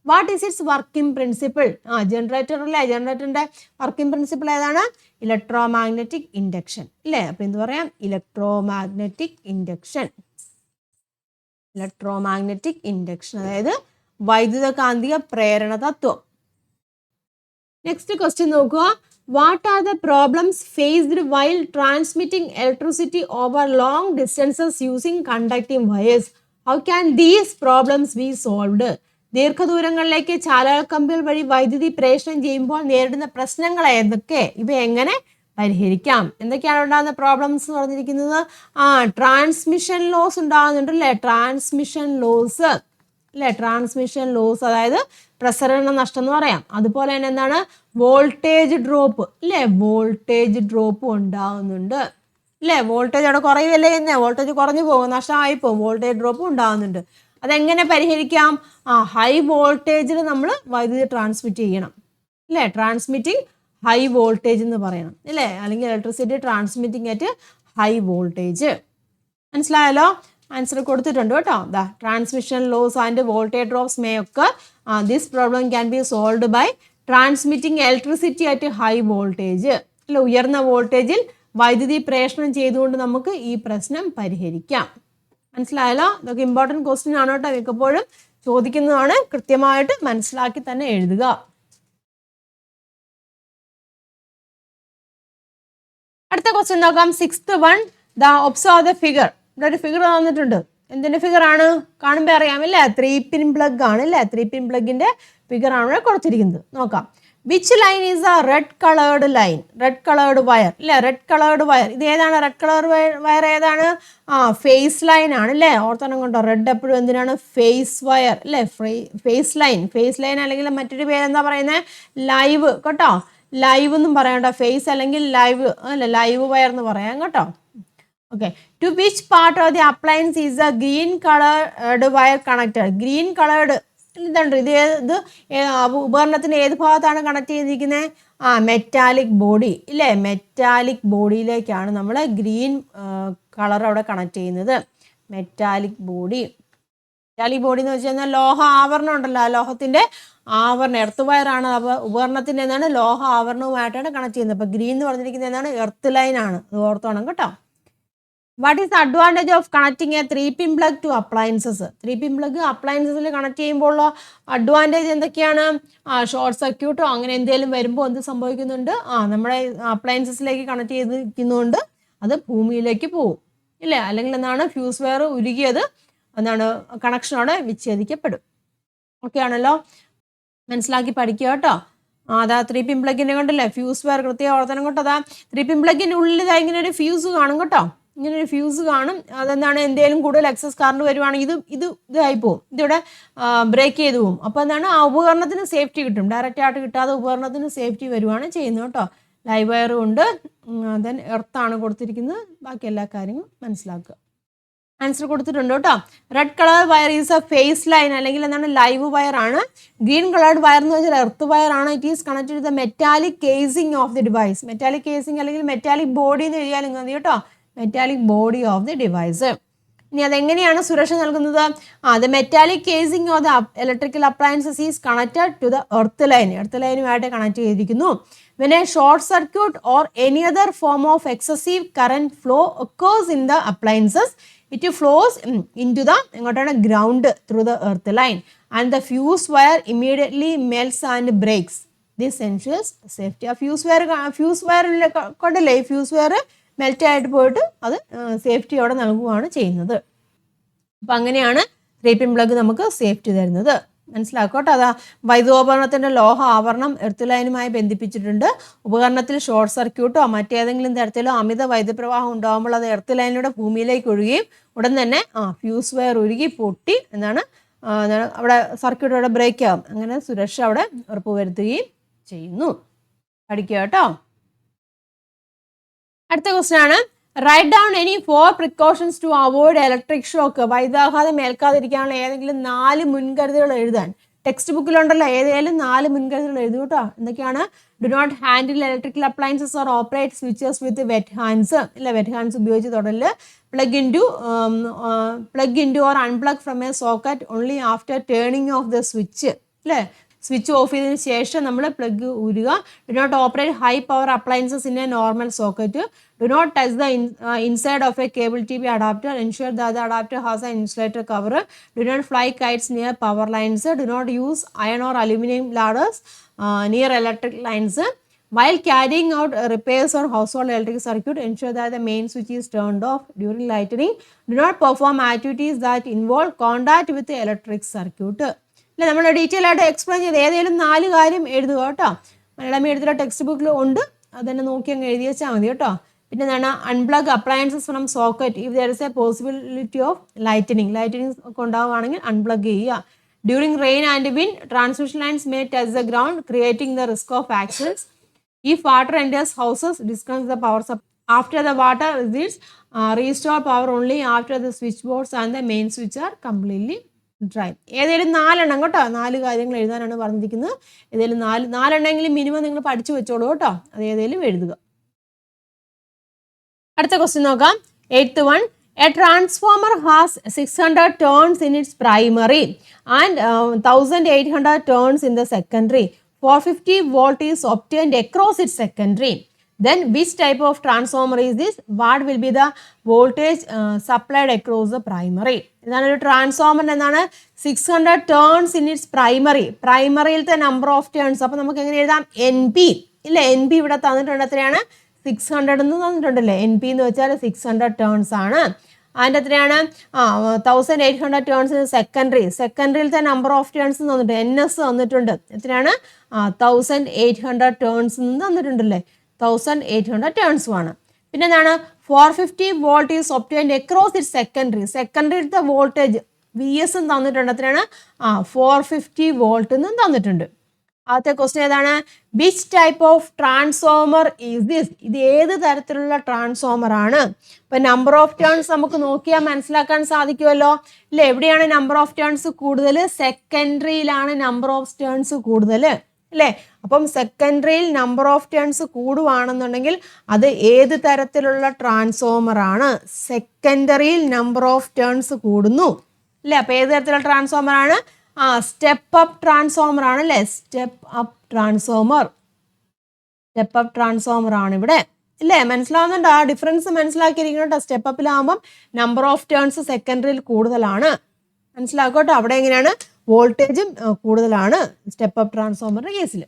What is it's working principle? Generator അല്ലേ. ജനറേറ്ററിന്റെ വർക്കിംഗ് പ്രിൻസിപ്പിൾ ഏതാണ്? ഇലക്ട്രോ മാഗ്നറ്റിക് ഇൻഡക്ഷൻ അല്ലേ. അപ്പൊ എന്ത് പറയാം? ഇലക്ട്രോ മാഗ്നറ്റിക് ഇൻഡക്ഷൻ, അതായത് വൈദ്യുതകാന്തിക പ്രേരണ തത്വം. നെക്സ്റ്റ് ക്വസ്റ്റ്യൻ നോക്കുക. What are the problems faced while transmitting electricity over long distances using conducting wires? How can these problems be solved? ദീർഘദൂരങ്ങളിലേക്ക് ചാലകക്കമ്പികൾ വഴി വൈദ്യുതി പ്രേഷണം ചെയ്യുമ്പോൾ നേരിടുന്ന പ്രശ്നങ്ങൾ ഏതൊക്കെ? ഇവ എങ്ങനെ പരിഹരിക്കാം? എന്തൊക്കെയാണ് ഉണ്ടാകുന്ന പ്രോബ്ലംസ് എന്ന് പറഞ്ഞിരിക്കുന്നത്? ട്രാൻസ്മിഷൻ ലോസ് ഉണ്ടാകുന്നുണ്ട് അല്ലേ. ട്രാൻസ്മിഷൻ ലോസ് അതായത് പ്രസരണ നഷ്ടം എന്ന് പറയാം. അതുപോലെ തന്നെ എന്താണ്? വോൾട്ടേജ് ഡ്രോപ്പ് അല്ലേ. വോൾട്ടേജ് ഡ്രോപ്പ് ഉണ്ടാകുന്നുണ്ട് അല്ലേ. വോൾട്ടേജ് അവിടെ കുറയുകയല്ലേ ചെയ്യുന്നത്. വോൾട്ടേജ് കുറഞ്ഞു പോകും, നഷ്ടമായി പോകും. വോൾട്ടേജ് ഡ്രോപ്പ് ഉണ്ടാകുന്നുണ്ട്. അതെങ്ങനെ പരിഹരിക്കാം? ഹൈ വോൾട്ടേജിൽ നമ്മൾ വൈദ്യുതി ട്രാൻസ്മിറ്റ് ചെയ്യണം അല്ലേ. ട്രാൻസ്മിറ്റിംഗ് ഹൈ വോൾട്ടേജ് എന്ന് പറയണം അല്ലേ. അല്ലെങ്കിൽ electricity transmitting at high voltage. മനസ്സിലായല്ലോ? ആൻസർ കൊടുത്തിട്ടുണ്ട് കേട്ടോ. The transmission loss and voltage drops may ഒക്കെ this problem can be solved by transmitting electricity at high voltage അല്ല. ഉയർന്ന വോൾട്ടേജിൽ വൈദ്യുതി പ്രേഷണം ചെയ്തുകൊണ്ട് നമുക്ക് ഈ പ്രശ്നം പരിഹരിക്കാം. മനസ്സിലായല്ലോ? ഇതൊക്കെ ഇമ്പോർട്ടൻറ്റ് ക്വസ്റ്റ്യൻ ആണ് കേട്ടോ. മിക്കപ്പോഴും ചോദിക്കുന്നതാണ്. കൃത്യമായിട്ട് മനസ്സിലാക്കി തന്നെ എഴുതുക. അടുത്ത ക്വസ്റ്റ്യൻ നോക്കാം. 6th one. Observe the figure. ഇവിടെ ഒരു ഫിഗർ തന്നിട്ടുണ്ട്. എന്തിന്റെ ഫിഗർ ആണ്? കാണുമ്പോൾ അറിയാമല്ലേ. 3-pin പ്ലഗ് ആണ് അല്ലേ. 3-pin പ്ലഗിന്റെ ഫിഗർ ആണ് ഇവിടെ കൊടുത്തിരിക്കുന്നത്. നോക്കാം. Which line is a red coloured line? Red coloured wire അല്ലേ. Red coloured wire. ഇത് ഏതാണ്? റെഡ് കളർ വയർ ഏതാണ്? ഫേസ് ലൈൻ ആണ് അല്ലേ. ഓർത്തണം കൊണ്ടോ. റെഡ് എപ്പോഴും എന്തിനാണ്? ഫേസ് വയർ അല്ലേ. ഫേസ് ലൈൻ അല്ലെങ്കിൽ മറ്റൊരു പേര് എന്താ പറയുന്നത്? ലൈവ് കേട്ടോ. ലൈവ് എന്നും പറയണ്ട. ഫേസ് അല്ലെങ്കിൽ ലൈവ് അല്ല, ലൈവ് വയർ എന്ന് പറയാം കേട്ടോ. Okay. To which part of the appliance is a green coloured wire connected? Green coloured ഇതുണ്ട്. ഇത് ഉപകരണത്തിന് ഏത് ഭാഗത്താണ് കണക്ട് ചെയ്തിരിക്കുന്നത്? മെറ്റാലിക് ബോഡി ഇല്ലേ. മെറ്റാലിക് ബോഡിയിലേക്കാണ് നമ്മൾ ഗ്രീൻ കളർ അവിടെ കണക്ട് ചെയ്യുന്നത്. മെറ്റാലിക് ബോഡി എന്ന് വെച്ച് കഴിഞ്ഞാൽ ലോഹ ആവരണം ഉണ്ടല്ലോ. ആ ലോഹത്തിന്റെ ആവരണം എർത്ത് വയറാണ്. അപ്പോൾ ഉപകരണത്തിന്റെ എന്താണ്? ലോഹ ആവരണവുമായിട്ടാണ് കണക്ട് ചെയ്യുന്നത്. അപ്പോൾ ഗ്രീൻ എന്ന് പറഞ്ഞിരിക്കുന്നത് എന്താണ്? എർത്ത് ലൈൻ ആണ്. അത് ഓർത്തോണം കേട്ടോ. What is advantage of connecting a 3-pin plug to appliances? 3-pin plug അപ്ലയൻസസിൽ കണക്ട് ചെയ്യുമ്പോൾ അഡ്വാൻറ്റേജ് എന്തൊക്കെയാണ്? ഷോർട്ട് സർക്യൂട്ടോ അങ്ങനെ എന്തെങ്കിലും വരുമ്പോൾ എന്ത് സംഭവിക്കുന്നുണ്ട്? നമ്മുടെ അപ്ലയൻസസിലേക്ക് കണക്ട് ചെയ്തിരിക്കുന്നതുകൊണ്ട് അത് ഭൂമിയിലേക്ക് പോകും ഇല്ലേ. അല്ലെങ്കിൽ എന്താണ്? ഫ്യൂസ് വയർ ഉരുകിയത് എന്താണ്? കണക്ഷനോടെ വിച്ഛേദിക്കപ്പെടും. ഓക്കെ ആണല്ലോ. മനസ്സിലാക്കി പഠിക്കുക കേട്ടോ. അതാ 3-pin പ്ലഗിനെ കൊണ്ടല്ലേ ഫ്യൂസ് വയർ കൃത്യം ഓർത്തനം കേട്ടോ. അതാ 3-pin പ്ലഗിൻ്റെ ഉള്ളിൽ ഇങ്ങനെ ഒരു ഫ്യൂസ് കാണും കേട്ടോ. ഇങ്ങനെ ഒരു ഫ്യൂസ് കാണും. അതെന്താണ്, എന്തെങ്കിലും കൂടുതൽ എക്സസ് കറണ്ട് വരുവാണെങ്കിൽ ഇതായി പോകും, ഇതിവിടെ ബ്രേക്ക് ചെയ്ത് പോകും. അപ്പോൾ എന്താണ്, ആ ഉപകരണത്തിന് സേഫ്റ്റി കിട്ടും. ഡയറക്റ്റ് ആയിട്ട് കിട്ടാതെ ഉപകരണത്തിന് സേഫ്റ്റി വരുവാണ് ചെയ്യുന്നത് കേട്ടോ. ലൈവ് വയറും ഉണ്ട്, ദെൻ എർത്താണ് കൊടുത്തിരിക്കുന്നത്. ബാക്കി എല്ലാ കാര്യങ്ങളും മനസ്സിലാക്കുക. ആൻസർ കൊടുത്തിട്ടുണ്ട് കേട്ടോ. Red colour wire is a phase line, അല്ലെങ്കിൽ എന്താണ്, ലൈവ് വയർ ആണ്. ഗ്രീൻ കളർഡ് വയർ എന്ന് വെച്ചാൽ എർത്ത് വയർ ആണ്. It is connected to the metallic casing of the device. Metallic casing അല്ലെങ്കിൽ മെറ്റാലിക് ബോഡി എന്ന് എഴുതിയാലും മതി കേട്ടോ. Metallic body of the device. ഇനി അതെങ്ങനെയാണ് സുരക്ഷ നൽകുന്നത്? The metallic casing of the electrical appliances is connected to the earth line. Earth ലൈനുമായിട്ട് കണക്ട് ചെയ്തിരിക്കുന്നു. When a short circuit or any other form of excessive current flow occurs in the appliances, it flows into the ground through the earth line, and the fuse wire immediately melts and breaks. This ensures safety. A fuse wire കൊണ്ടല്ലേ fuse wire melt ആയിട്ട് പോയിട്ട് അത് safety അവിടെ നൽകുകയാണ് ചെയ്യുന്നത്. അപ്പം അങ്ങനെയാണ് 3-pin plug നമുക്ക് സേഫ്റ്റി തരുന്നത്. മനസ്സിലാക്കോട്ടെ. അതാ വൈദ്യുതോപകരണത്തിൻ്റെ ലോഹ ആവരണം എർത്ത് ലൈനുമായി ബന്ധിപ്പിച്ചിട്ടുണ്ട്. ഉപകരണത്തിൽ ഷോർട്ട് സർക്യൂട്ടോ മറ്റേതെങ്കിലും തരത്തിലോ അമിത വൈദ്യുതപ്രവാഹം ഉണ്ടാകുമ്പോൾ അത് എർത്ത് ലൈനിലൂടെ ഭൂമിയിലേക്ക് ഒഴുകുകയും ഉടൻ തന്നെ ഫ്യൂസ് വയർ ഉരുകി പൊട്ടി അവിടെ സർക്യൂട്ട് അവിടെ ബ്രേക്ക് ആകും. അങ്ങനെ സുരക്ഷ അവിടെ ഉറപ്പുവരുത്തുകയും ചെയ്യുന്നു. പഠിക്കുക കേട്ടോ. അടുത്ത ക്വസ്റ്റ്യൻ ആണ്, write down any 4 precautions to avoid electric shock. വൈദ്യുതാഘാതം ഏൽക്കാതിരിക്കാനുള്ള ഏതെങ്കിലും 4 മുൻകരുതലുകൾ എഴുതാൻ. ടെക്സ്റ്റ് ബുക്കിലുണ്ടല്ലോ, ഏതെങ്കിലും 4 മുൻകരുതലുകൾ എഴുതും കേട്ടോ. എന്തൊക്കെയാണ്? Do not handle electrical appliances or operate switches with wet hands. ഇല്ല, വെറ്റ് ഹാൻഡ്സ് ഉപയോഗിച്ച് തൊടല്. Plug in to or unplug from a socket only after turning off the switch. അല്ലേ, സ്വിച്ച് ഓഫ് ചെയ്തതിന് ശേഷം നമ്മൾ പ്ലഗ് ഊരുക. Do not operate high power appliances in a normal socket. Do not touch the inside of a cable TV adapter. Ensure that the adapter has an insulator cover. Do not fly kites near power lines. Do not use iron or aluminum ladders near electric lines. While carrying out repairs on household electric circuit, ensure that the main switch is turned off during lightning. Do not perform activities that involve contact with the electric circuit. അല്ല, നമ്മൾ detail ആയിട്ട് explain ചെയ്ത് ഏതെങ്കിലും 4 കാര്യം എഴുതുക കേട്ടോ. Malayalam മീഡിയത്തിലെ text ബുക്കിൽ ഉണ്ട്, അതന്നെ നോക്കി അങ്ങ് എഴുതി വെച്ചാൽ മതി കേട്ടോ. പിന്നെ എന്താണ്, unplug appliances from socket if there is A possibility of lightening ഒക്കെ ഉണ്ടാവുകയാണെങ്കിൽ അൺപ്ലഗ് ചെയ്യുക. During rain and win transmission lines may touch the ground creating the risk of accidents. If water enters houses disconnect the power supply. After the water reaches restore power only after the switch boards and the main switch are completely dry. ഏതെങ്കിലും 4 എണ്ണം കേട്ടോ. 4 കാര്യങ്ങൾ എഴുതാനാണ് പറഞ്ഞിരിക്കുന്നത്. ഏതെങ്കിലും 4 എണ്ണമെങ്കിലും minimum നിങ്ങൾ പഠിച്ചു വെച്ചോളൂ കേട്ടോ. അത് ഏതെങ്കിലും എഴുതുക. അടുത്ത ക്വസ്റ്റ്യൻ നോക്കാം. 8th one. A transformer has 600 turns in its primary and 1800 turns in the secondary. 450 volt is obtained across its secondary. Then which type of transformer is this? What will be the voltage supplied across the primary? എന്താണ് ഒരു transformer? എന്താണ് 600 turns in its primary. പ്രൈമറിയിലത്തെ number of turns. അപ്പോൾ നമുക്ക് എങ്ങനെ എഴുതാം? NP. ഇല്ല, NP ഇവിടെ തന്നിട്ടുണ്ട്. എത്രയാണ്? 600 എന്ന് തന്നിട്ടുണ്ടല്ലേ. NP എന്ന് വെച്ചാൽ 600 ടേൺസ് ആണ്. അതിൻ്റെ എത്രയാണ്? 1800 ടേൺസ് ഇൻ സെക്കൻഡറി. സെക്കൻഡറിയിലത്തെ നമ്പർ ഓഫ് ടേൺസ് തന്നിട്ടുണ്ട്. NS തന്നിട്ടുണ്ട്. എത്രയാണ്? 1800 ടേൺസ് എന്ന് തന്നിട്ടുണ്ടല്ലേ. 1800 ടേൺസുമാണ്. പിന്നെ എന്താണ്? 450 volt is obtained across it secondary. സെക്കൻഡറിയിലത്തെ വോൾട്ടേജ് VS തന്നിട്ടുണ്ട്. എത്രയാണ്? 450 വോൾട്ട് എന്നും തന്നിട്ടുണ്ട്. ആദ്യത്തെ ക്വസ്റ്റ്യൻ ഏതാണ്? Which type of transformer is this? ഇത് ഏത് തരത്തിലുള്ള ട്രാൻസ്ഫോമർ ആണ്? ഇപ്പം നമ്പർ ഓഫ് ടേൺസ് നമുക്ക് നോക്കിയാൽ മനസ്സിലാക്കാൻ സാധിക്കുമല്ലോ. ഇല്ല, എവിടെയാണ് നമ്പർ ഓഫ് ടേൺസ് കൂടുതൽ? സെക്കൻഡറിയിലാണ് നമ്പർ ഓഫ് ടേൺസ് കൂടുതൽ അല്ലേ. അപ്പം സെക്കൻഡറിയിൽ നമ്പർ ഓഫ് ടേൺസ് കൂടുവാണെന്നുണ്ടെങ്കിൽ അത് ഏത് തരത്തിലുള്ള ട്രാൻസ്ഫോമർ ആണ്? സെക്കൻഡറിയിൽ നമ്പർ ഓഫ് ടേൺസ് കൂടുന്നു അല്ലേ. അപ്പം ഏത് തരത്തിലുള്ള ട്രാൻസ്ഫോമർ ആണ്? സ്റ്റെപ്പ് അപ്പ് ട്രാൻസ്ഫോമർ ആണ് അല്ലേ. സ്റ്റെപ്പ് അപ്പ് ട്രാൻസ്ഫോമർ ആണ് ഇവിടെ ഇല്ലേ. മനസ്സിലാവുന്നുണ്ട്? ആ ഡിഫറൻസ് മനസ്സിലാക്കിയിരിക്കണം കേട്ടോ. സ്റ്റെപ്പ് അപ്പിലാകുമ്പം നമ്പർ ഓഫ് ടേൺസ് സെക്കൻഡറിയിൽ കൂടുതലാണ്. മനസ്സിലാക്കോട്ടോ. അവിടെ എങ്ങനെയാണ്? വോൾട്ടേജും കൂടുതലാണ് സ്റ്റെപ്പ് അപ്പ് ട്രാൻസ്ഫോമറിന്റെ കേസിൽ.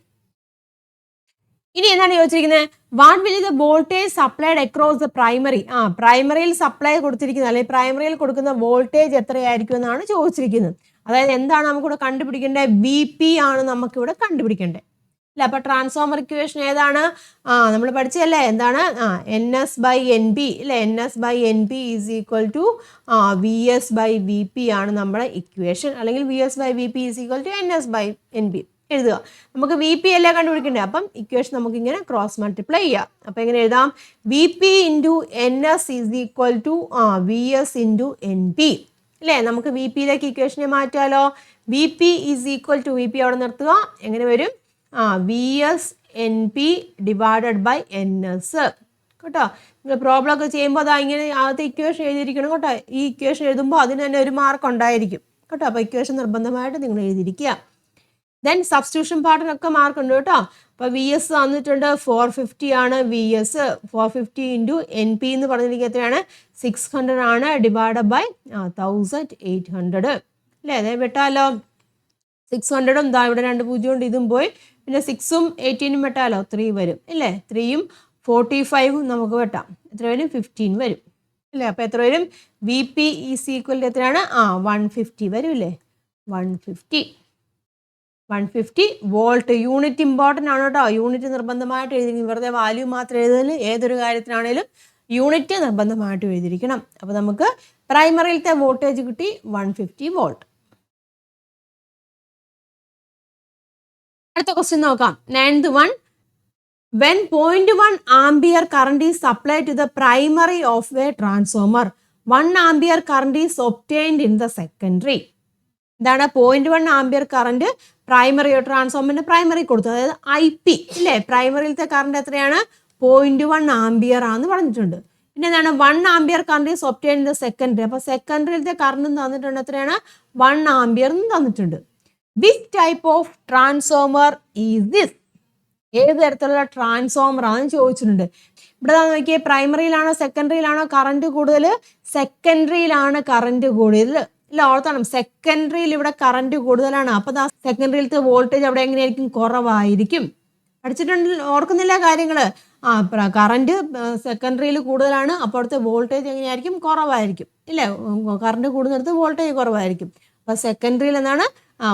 ഇനി എന്താണ് ചോദിച്ചിരിക്കുന്നത്? What will the voltage supplied across the primary. പ്രൈമറിയിൽ സപ്ലൈ കൊടുത്തിരിക്കുന്നത് അല്ലെങ്കിൽ പ്രൈമറിയിൽ കൊടുക്കുന്ന വോൾട്ടേജ് എത്രയായിരിക്കും എന്നാണ് ചോദിച്ചിരിക്കുന്നത്. അതായത് എന്താണ് നമുക്കിവിടെ കണ്ടുപിടിക്കേണ്ടത്? VP ആണ് നമുക്കിവിടെ കണ്ടുപിടിക്കേണ്ടത്. അല്ല, അപ്പൊ ട്രാൻസ്ഫോമർ ഇക്വേഷൻ ഏതാണ്? നമ്മൾ പഠിച്ചല്ലേ എന്താണ്? NS/NP അല്ലെ, NS/NP is equal to VS/VP ആണ് നമ്മുടെ ഇക്വേഷൻ, അല്ലെങ്കിൽ VS/VP is equal to NS/NP എഴുതുക. നമുക്ക് VP അല്ലേ കണ്ടുപിടിക്കണ്ടേ, അപ്പം ഇക്വേഷൻ നമുക്ക് ഇങ്ങനെ ക്രോസ് മൾട്ടിപ്ലൈ ചെയ്യാം. അപ്പൊ എങ്ങനെ എഴുതാം? VP into NS is equal to VS into NP അല്ലേ. നമുക്ക് VPയിലേക്ക് ഇക്വേഷനെ മാറ്റാലോ. VP is equal to, VP അവിടെ നിർത്തുക, എങ്ങനെ വരും? VS/NP ഡിവൈഡഡ് ബൈ NS കേട്ടോ. നിങ്ങൾ പ്രോബ്ലം ഒക്കെ ചെയ്യുമ്പോൾ അതാ ഇങ്ങനെ ആദ്യത്തെ ഇക്വേഷൻ എഴുതിയിരിക്കണം കേട്ടോ. ഈ ഇക്വേഷൻ എഴുതുമ്പോൾ അതിന് തന്നെ ഒരു മാർക്ക് ഉണ്ടായിരിക്കും കേട്ടോ. അപ്പോൾ ഇക്വേഷൻ നിർബന്ധമായിട്ട് നിങ്ങൾ എഴുതിയിരിക്കുക. ദെൻ സബ്സ്റ്റിറ്റ്യൂഷൻ പാർട്ടിനൊക്കെ മാർക്ക് ഉണ്ട് കേട്ടോ. അപ്പോൾ VS തന്നിട്ടുണ്ട് 450 ആണ്. VS 450 ഇൻറ്റു NP എന്ന് പറഞ്ഞിരിക്കുന്നത് എത്രയാണ്? 600 ആണ്, ഡിവൈഡ് ബൈ 1800 അല്ലേ. അതേ വെട്ടാലോ. 600ഉം ഇതാ ഇവിടെ 2 0 കൊണ്ട് ഇതും പോയി, പിന്നെ 6ഉം 18ഉം വെട്ടാലോ, 3 വരും അല്ലേ. 3ഉം 45ഉം നമുക്ക് വെട്ടാം, എത്ര വരും? 15 വരും അല്ലേ. അപ്പോൾ എത്ര വരും? VP ഈസ് ഈക്വൽ ടു എത്രയാണ്? 150 വരും അല്ലേ. 150 വോൾട്ട്. യൂണിറ്റ് ഇമ്പോർട്ടൻ്റ് ആണ് കേട്ടോ. യൂണിറ്റ് നിർബന്ധമായിട്ട് എഴുതിയിരിക്കും. വെറുതെ വാല്യൂ മാത്രം എഴുതുന്നതിൽ ഏതൊരു കാര്യത്തിനാണേലും യൂണിറ്റ് നിർബന്ധമായിട്ട് എഴുതിയിരിക്കണം. അപ്പോൾ നമുക്ക് പ്രൈമറിയിലത്തെ വോൾട്ടേജ് കിട്ടി 150 വോൾട്ട്. അടുത്ത ക്വസ്റ്റ്യൻ നോക്കാം. 9th one. When 0.1 ampere current is supplied to the primary of a transformer, 1 ampere current is obtained in the secondary. ഇതാണ് 0.1 ആംപിയർ കറണ്ട് പ്രൈമറി ട്രാൻസ്ഫോമറിന്റെ പ്രൈമറി കൊടുത്തു, അതായത് IP ഇല്ലേ. പ്രൈമറിയിലത്തെ കറണ്ട് എത്രയാണ്? 0.1 ആംപിയർ ആണെന്ന് പറഞ്ഞിട്ടുണ്ട്. പിന്നെ എന്താണ്? 1 ampere current is obtained in the secondary. അപ്പോൾ സെക്കൻഡറിയിലത്തെ കറണ്ടും തന്നിട്ടുണ്ട്, എത്രയാണ്? 1 ആംപിയർ എന്നും തന്നിട്ടുണ്ട്. Which type of transformer is this? ഏത് തരത്തിലുള്ള ട്രാൻസ്ഫോമർ ആണെന്ന് ചോദിച്ചിട്ടുണ്ട്. ഇവിടെ നോക്കിയേ, പ്രൈമറിയിലാണോ സെക്കൻഡറിയിലാണോ കറണ്ട് കൂടുതൽ? സെക്കൻഡറിയിലാണ് കറണ്ട് കൂടുതൽ ഇല്ല. ഓർത്തണം, സെക്കൻഡറിയിൽ ഇവിടെ കറണ്ട് കൂടുതലാണ്. അപ്പോൾ ആ സെക്കൻഡറിയിലത്തെ വോൾട്ടേജ് അവിടെ എങ്ങനെയായിരിക്കും? കുറവായിരിക്കും. പഠിച്ചിട്ടുണ്ട്, ഓർക്കുന്നില്ല കാര്യങ്ങൾ? കറണ്ട് സെക്കൻഡറിയിൽ കൂടുതലാണ്, അപ്പോൾ അവിടുത്തെ വോൾട്ടേജ് എങ്ങനെയായിരിക്കും? കുറവായിരിക്കും ഇല്ലേ. കറണ്ട് കൂടുന്നിടത്ത് വോൾട്ടേജ് കുറവായിരിക്കും. അപ്പോൾ സെക്കൻഡറിയിൽ എന്താണ്?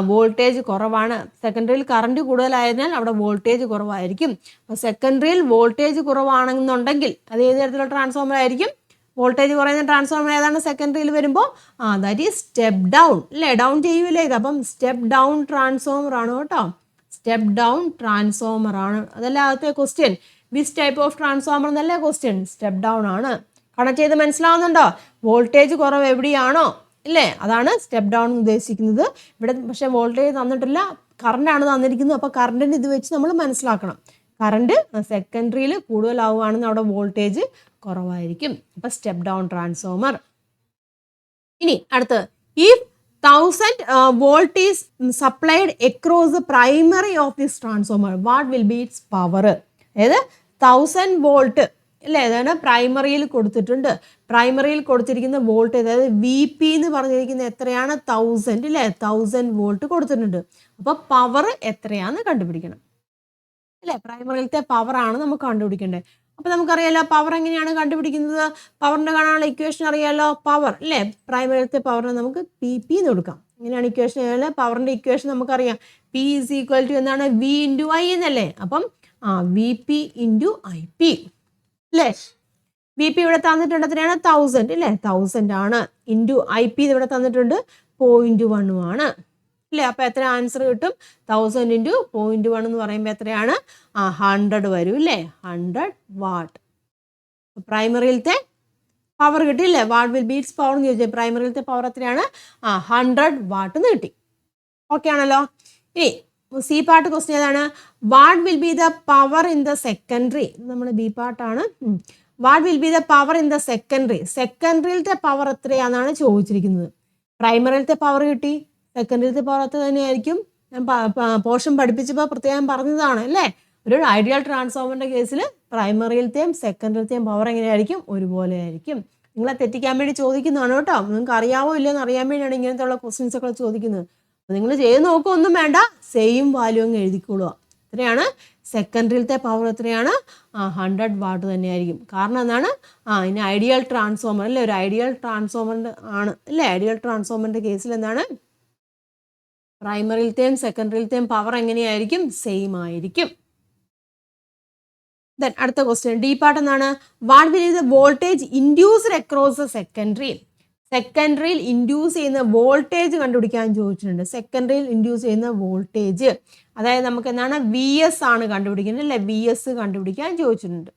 വോൾട്ടേജ് കുറവാണ്. സെക്കൻഡറിയിൽ കറണ്ട് കൂടുതലായതിനാൽ അവിടെ വോൾട്ടേജ് കുറവായിരിക്കും. അപ്പോൾ സെക്കൻഡറിയിൽ വോൾട്ടേജ് കുറവാണെന്നുണ്ടെങ്കിൽ അത് ഏത് തരത്തിലുള്ള ട്രാൻസ്ഫോമർ ആയിരിക്കും? വോൾട്ടേജ് കുറയുന്ന ട്രാൻസ്ഫോമർ ഏതാണ് സെക്കൻഡറിയിൽ വരുമ്പോൾ? ദാറ്റ് ഈസ് സ്റ്റെപ്പ് ഡൗൺ അല്ലേ. ഡൗൺ ചെയ്യൂലേ ഇത്. അപ്പം സ്റ്റെപ്പ് ഡൗൺ ട്രാൻസ്ഫോമർ ആണ് കേട്ടോ. സ്റ്റെപ്പ് ഡൗൺ ട്രാൻസ്ഫോമർ ആണ്. അതല്ല ആദ്യത്തെ question. Which type of transformer എന്നല്ല ക്വസ്റ്റ്യൻ. സ്റ്റെപ്പ് ഡൗൺ ആണ്. കണക്ട് ചെയ്ത് മനസ്സിലാവുന്നുണ്ടോ? വോൾട്ടേജ് കുറവ് എവിടെയാണോ ഇല്ലേ, അതാണ് സ്റ്റെപ്പ് ഡൗൺ ഉദ്ദേശിക്കുന്നത്. ഇവിടെ പക്ഷേ വോൾട്ടേജ് തന്നിട്ടില്ല, കറണ്ടാണ് തന്നിരിക്കുന്നത്. അപ്പോൾ കറണ്ടിന് ഇത് വെച്ച് നമ്മൾ മനസ്സിലാക്കണം. കറണ്ട് സെക്കൻഡറിയിൽ കൂടുതലാവുകയാണെന്ന് അവിടെ വോൾട്ടേജ് കുറവായിരിക്കും. അപ്പോൾ സ്റ്റെപ്പ് ഡൗൺ ട്രാൻസ്ഫോമർ. ഇനി അടുത്ത്, if 1000 volt is supplied across the primary of this transformer, what will B it's power? അതായത് 1000 വോൾട്ട് അല്ലേ, അതാണ് പ്രൈമറിയിൽ കൊടുത്തിട്ടുണ്ട്. പ്രൈമറിയിൽ കൊടുത്തിരിക്കുന്ന വോൾട്ടേജ്, അതായത് VP എന്ന് പറഞ്ഞിരിക്കുന്നത് എത്രയാണ്? 1000 അല്ലേ. 1000 വോൾട്ട് കൊടുത്തിട്ടുണ്ട്. അപ്പോൾ പവർ എത്രയാണെന്ന് കണ്ടുപിടിക്കണം അല്ലേ. പ്രൈമറിയിലത്തെ പവറാണ് നമുക്ക് കണ്ടുപിടിക്കേണ്ടത്. അപ്പോൾ നമുക്കറിയാലോ പവർ എങ്ങനെയാണ് കണ്ടുപിടിക്കുന്നത്. പവറിൻ്റെ കാണാനുള്ള ഇക്വേഷൻ അറിയാലോ. പവർ അല്ലേ, പ്രൈമറിയിലത്തെ പവറിനെ നമുക്ക് PP എന്ന് കൊടുക്കാം. ഇങ്ങനെയാണ് ഇക്വേഷൻ. പവറിൻ്റെ ഇക്വേഷൻ നമുക്കറിയാം. P ഈസ് ഈക്വൽ ടു എന്താണ്? V ഇൻറ്റു I എന്നല്ലേ. അപ്പം VP ഇൻറ്റു IP അല്ലേ. VP ഇവിടെ തന്നിട്ടുണ്ട് എത്രയാണ്? 1000 അല്ലേ. 1000 ആണ്. ഇൻറ്റു IP ഇവിടെ തന്നിട്ടുണ്ട് 0.1 ആണ് അല്ലേ. അപ്പോൾ എത്ര ആൻസർ കിട്ടും? 1000 ഇൻറ്റു 0.1 എന്ന് പറയുമ്പോൾ എത്രയാണ്? 100 വരും അല്ലേ. 100 വാട്ട്. പ്രൈമറിയിലത്തെ പവർ കിട്ടിയില്ലേ. What will B it's power എന്ന് ചോദിച്ചാൽ പ്രൈമറിയിലത്തെ പവർ എത്രയാണ്? 100 വാട്ട് എന്ന് കിട്ടി. ഓക്കെ ആണല്ലോ. ഇനി C പാർട്ട് ക്വസ്റ്റ്യൻ ഏതാണ്? What will be the power in the secondary? നമ്മുടെ B പാർട്ടാണ്. What will be the power in the secondary? സെക്കൻഡറിയിലത്തെ പവർ എത്രയാണെന്നാണ് ചോദിച്ചിരിക്കുന്നത്. പ്രൈമറിയിലത്തെ പവർ കിട്ടി, സെക്കൻഡറിയിലത്തെ പവർ എത്ര തന്നെയായിരിക്കും? ഞാൻ പോർഷൻ പഠിപ്പിച്ചപ്പോൾ പ്രത്യേകം പറഞ്ഞതാണ് അല്ലേ. ഒരു ഐഡിയൽ ട്രാൻസ്ഫോമറിൻ്റെ കേസിൽ പ്രൈമറിയിലത്തെയും സെക്കൻഡറിയിലത്തെയും പവർ എങ്ങനെയായിരിക്കും? ഒരുപോലെ ആയിരിക്കും. നിങ്ങളെ തെറ്റിക്കാൻ വേണ്ടി ചോദിക്കുന്നതാണ് കേട്ടോ. നിങ്ങൾക്ക് അറിയാവോ ഇല്ലയെന്ന് അറിയാൻ വേണ്ടിയാണ് ഇങ്ങനത്തെ ഉള്ള ക്വസ്റ്റ്യൻസ് ഒക്കെ ചോദിക്കുന്നത്. അപ്പോൾ നിങ്ങൾ ചെയ്ത് നോക്കുക, ഒന്നും വേണ്ട, സെയിം വാല്യൂ അങ്ങ് എഴുതിക്കൊള്ളുക. എത്രയാണ്? സെക്കൻഡറിയിലത്തെ പവർ എത്രയാണ്? 100 വാട്ട് തന്നെയായിരിക്കും. കാരണം എന്താണ്? ഇനി ഐഡിയൽ ട്രാൻസ്ഫോമർ അല്ലേ, ഒരു ഐഡിയൽ ട്രാൻസ്ഫോമറിൻ്റെ ആണ് അല്ലേ. ഐഡിയൽ ട്രാൻസ്ഫോമറിൻ്റെ കേസിൽ എന്താണ്? പ്രൈമറിയിലത്തെയും സെക്കൻഡറിയിലത്തെയും പവർ എങ്ങനെയായിരിക്കും? സെയിം ആയിരിക്കും. ദെൻ അടുത്ത ക്വസ്റ്റ്യൻ ഡി പാർട്ട് എന്താണ്? What will the voltage induced across the സെക്കൻഡറിയിൽ? സെക്കൻഡറിയിൽ ഇൻഡ്യൂസ് ചെയ്യുന്ന വോൾട്ടേജ് കണ്ടുപിടിക്കാൻ ചോദിച്ചിട്ടുണ്ട്. സെക്കൻഡറിയിൽ ഇൻഡ്യൂസ് ചെയ്യുന്ന വോൾട്ടേജ്, അതായത് നമുക്ക് എന്താണ് വി എസ് ആണ് കണ്ടുപിടിക്കുന്നത് അല്ലേ? വി എസ് കണ്ടുപിടിക്കാൻ ചോദിച്ചിട്ടുണ്ട്.